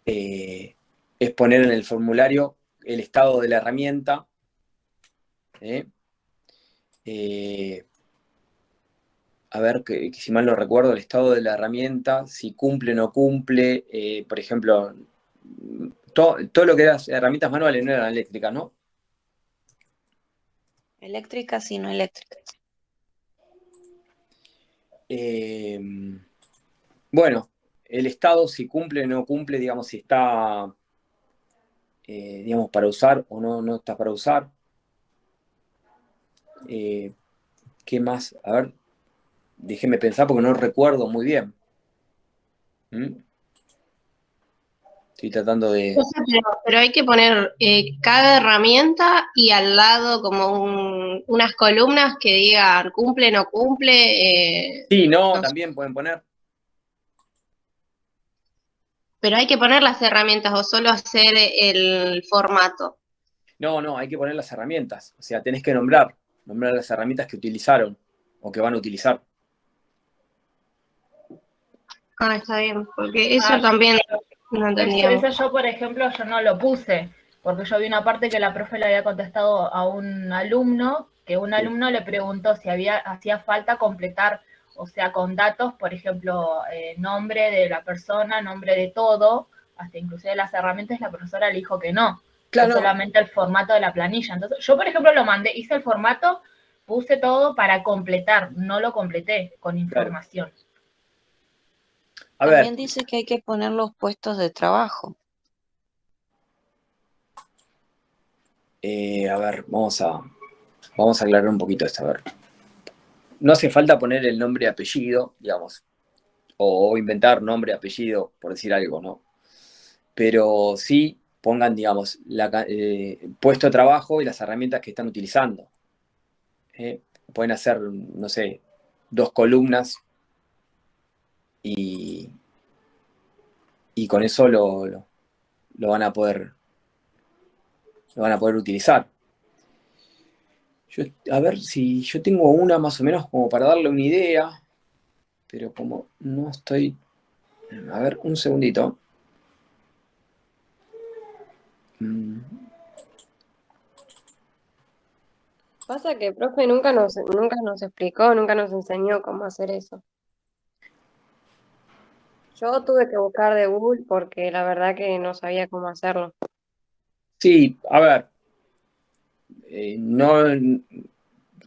es poner en el formulario el estado de la herramienta, a ver, que si mal no recuerdo, el estado de la herramienta, si cumple o no cumple, por ejemplo, todo lo que eran herramientas manuales no eran eléctricas, ¿no? Eléctricas y no eléctricas. Bueno, el estado, si cumple o no cumple, digamos, si está, digamos, para usar o no está para usar. ¿Qué más? A ver, déjeme pensar porque no recuerdo muy bien. Estoy tratando de... Pero hay que poner cada herramienta y al lado como unas columnas que digan cumple, no cumple. Sí, no, No sé. también pueden poner. Pero hay que poner las herramientas o solo hacer el formato. No, hay que poner las herramientas. O sea, tenés que nombrar las herramientas que utilizaron o que van a utilizar. Ah, está bien, porque eso también no entendíamos. Eso yo, por ejemplo, yo no lo puse, porque yo vi una parte que la profe le había contestado a un alumno, que un alumno le preguntó si hacía falta completar, o sea, con datos, por ejemplo, nombre de la persona, nombre de todo, hasta inclusive de las herramientas, la profesora le dijo que no, claro, que solamente el formato de la planilla. Entonces, yo, por ejemplo, lo mandé, hice el formato, puse todo para completar, no lo completé con información. Claro. A También ver. dice que hay que poner los puestos de trabajo. A ver, vamos a aclarar un poquito esto. A ver. No hace falta poner el nombre y apellido, digamos, o inventar nombre y apellido, por decir algo, ¿no? Pero sí pongan, digamos, puesto de trabajo y las herramientas que están utilizando. Pueden hacer, no sé, 2 columnas y con eso lo van a poder utilizar. A ver si yo tengo una más o menos como para darle una idea, pero como no estoy... A ver, un segundito. Pasa que el profe nunca nos explicó, nunca nos enseñó cómo hacer eso. Yo tuve que buscar de Google porque la verdad que no sabía cómo hacerlo. Sí, a ver, no,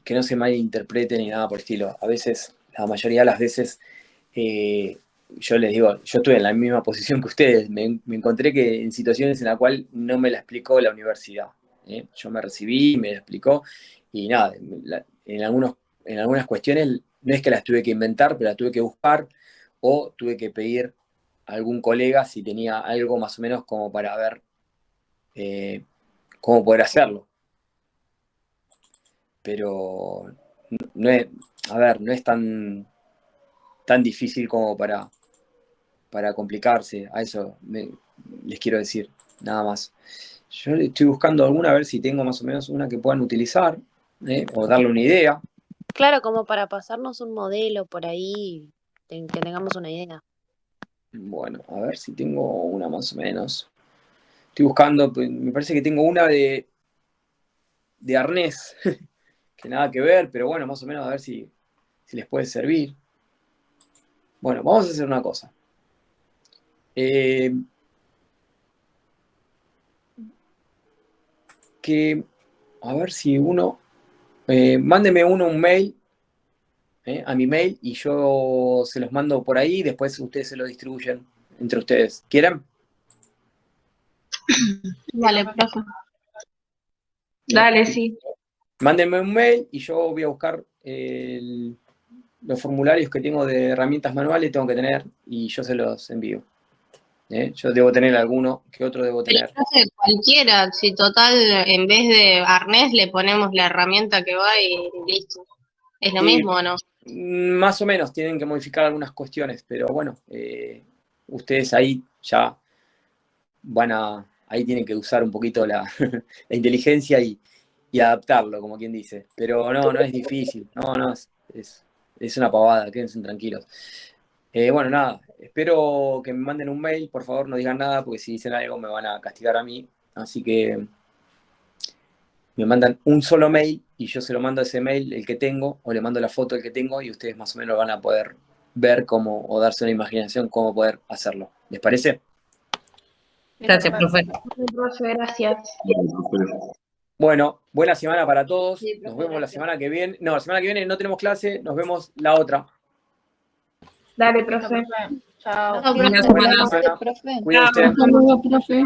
que no se malinterprete ni nada por el estilo. A veces, la mayoría de las veces, yo les digo, yo estuve en la misma posición que ustedes. Me encontré que en situaciones en las cuales no me la explicó la universidad. Yo me recibí, me la explicó, y nada, en algunas cuestiones no es que las tuve que inventar, pero las tuve que buscar, o tuve que pedir a algún colega si tenía algo más o menos como para ver cómo poder hacerlo. Pero no es, a ver, no es tan difícil como para complicarse. A eso les quiero decir, nada más. Yo estoy buscando alguna, a ver si tengo más o menos una que puedan utilizar, o darle una idea. Claro, como para pasarnos un modelo por ahí, que tengamos una idea. Bueno, a ver si tengo una más o menos. Estoy buscando, me parece que tengo una de arnés, que nada que ver, pero bueno, más o menos a ver si les puede servir. Bueno, vamos a hacer una cosa. A ver si uno... mándeme uno un mail, a mi mail, y yo se los mando por ahí, y después ustedes se lo distribuyen entre ustedes. ¿Quieren? Dale, profe. Dale, sí. Mándenme un mail y yo voy a buscar los formularios que tengo de herramientas manuales, tengo que tener, y yo se los envío. Yo debo tener alguno, que otro debo tener. Pero cualquiera, si total en vez de arnés le ponemos la herramienta que va y listo. ¿Es lo mismo o no? Más o menos tienen que modificar algunas cuestiones, pero bueno, ustedes ahí ya ahí tienen que usar un poquito la inteligencia y adaptarlo, como quien dice. Pero no es difícil, es una pavada, quédense tranquilos. Bueno, nada, espero que me manden un mail, por favor no digan nada, porque si dicen algo me van a castigar a mí, así que me mandan un solo mail y yo se lo mando a ese mail, el que tengo, o le mando la foto del que tengo y ustedes más o menos van a poder ver cómo, o darse una imaginación cómo poder hacerlo. ¿Les parece? Gracias, profe. Profe, gracias. Bueno, buena semana para todos. Sí, profe, Nos vemos la gracias. semana que viene. No, la semana que viene no tenemos clase, nos vemos la otra. Dale, Listo, profe. profe. Chao. Buena Buena semana. semana. profe. Cuídense. Hasta luego, profe.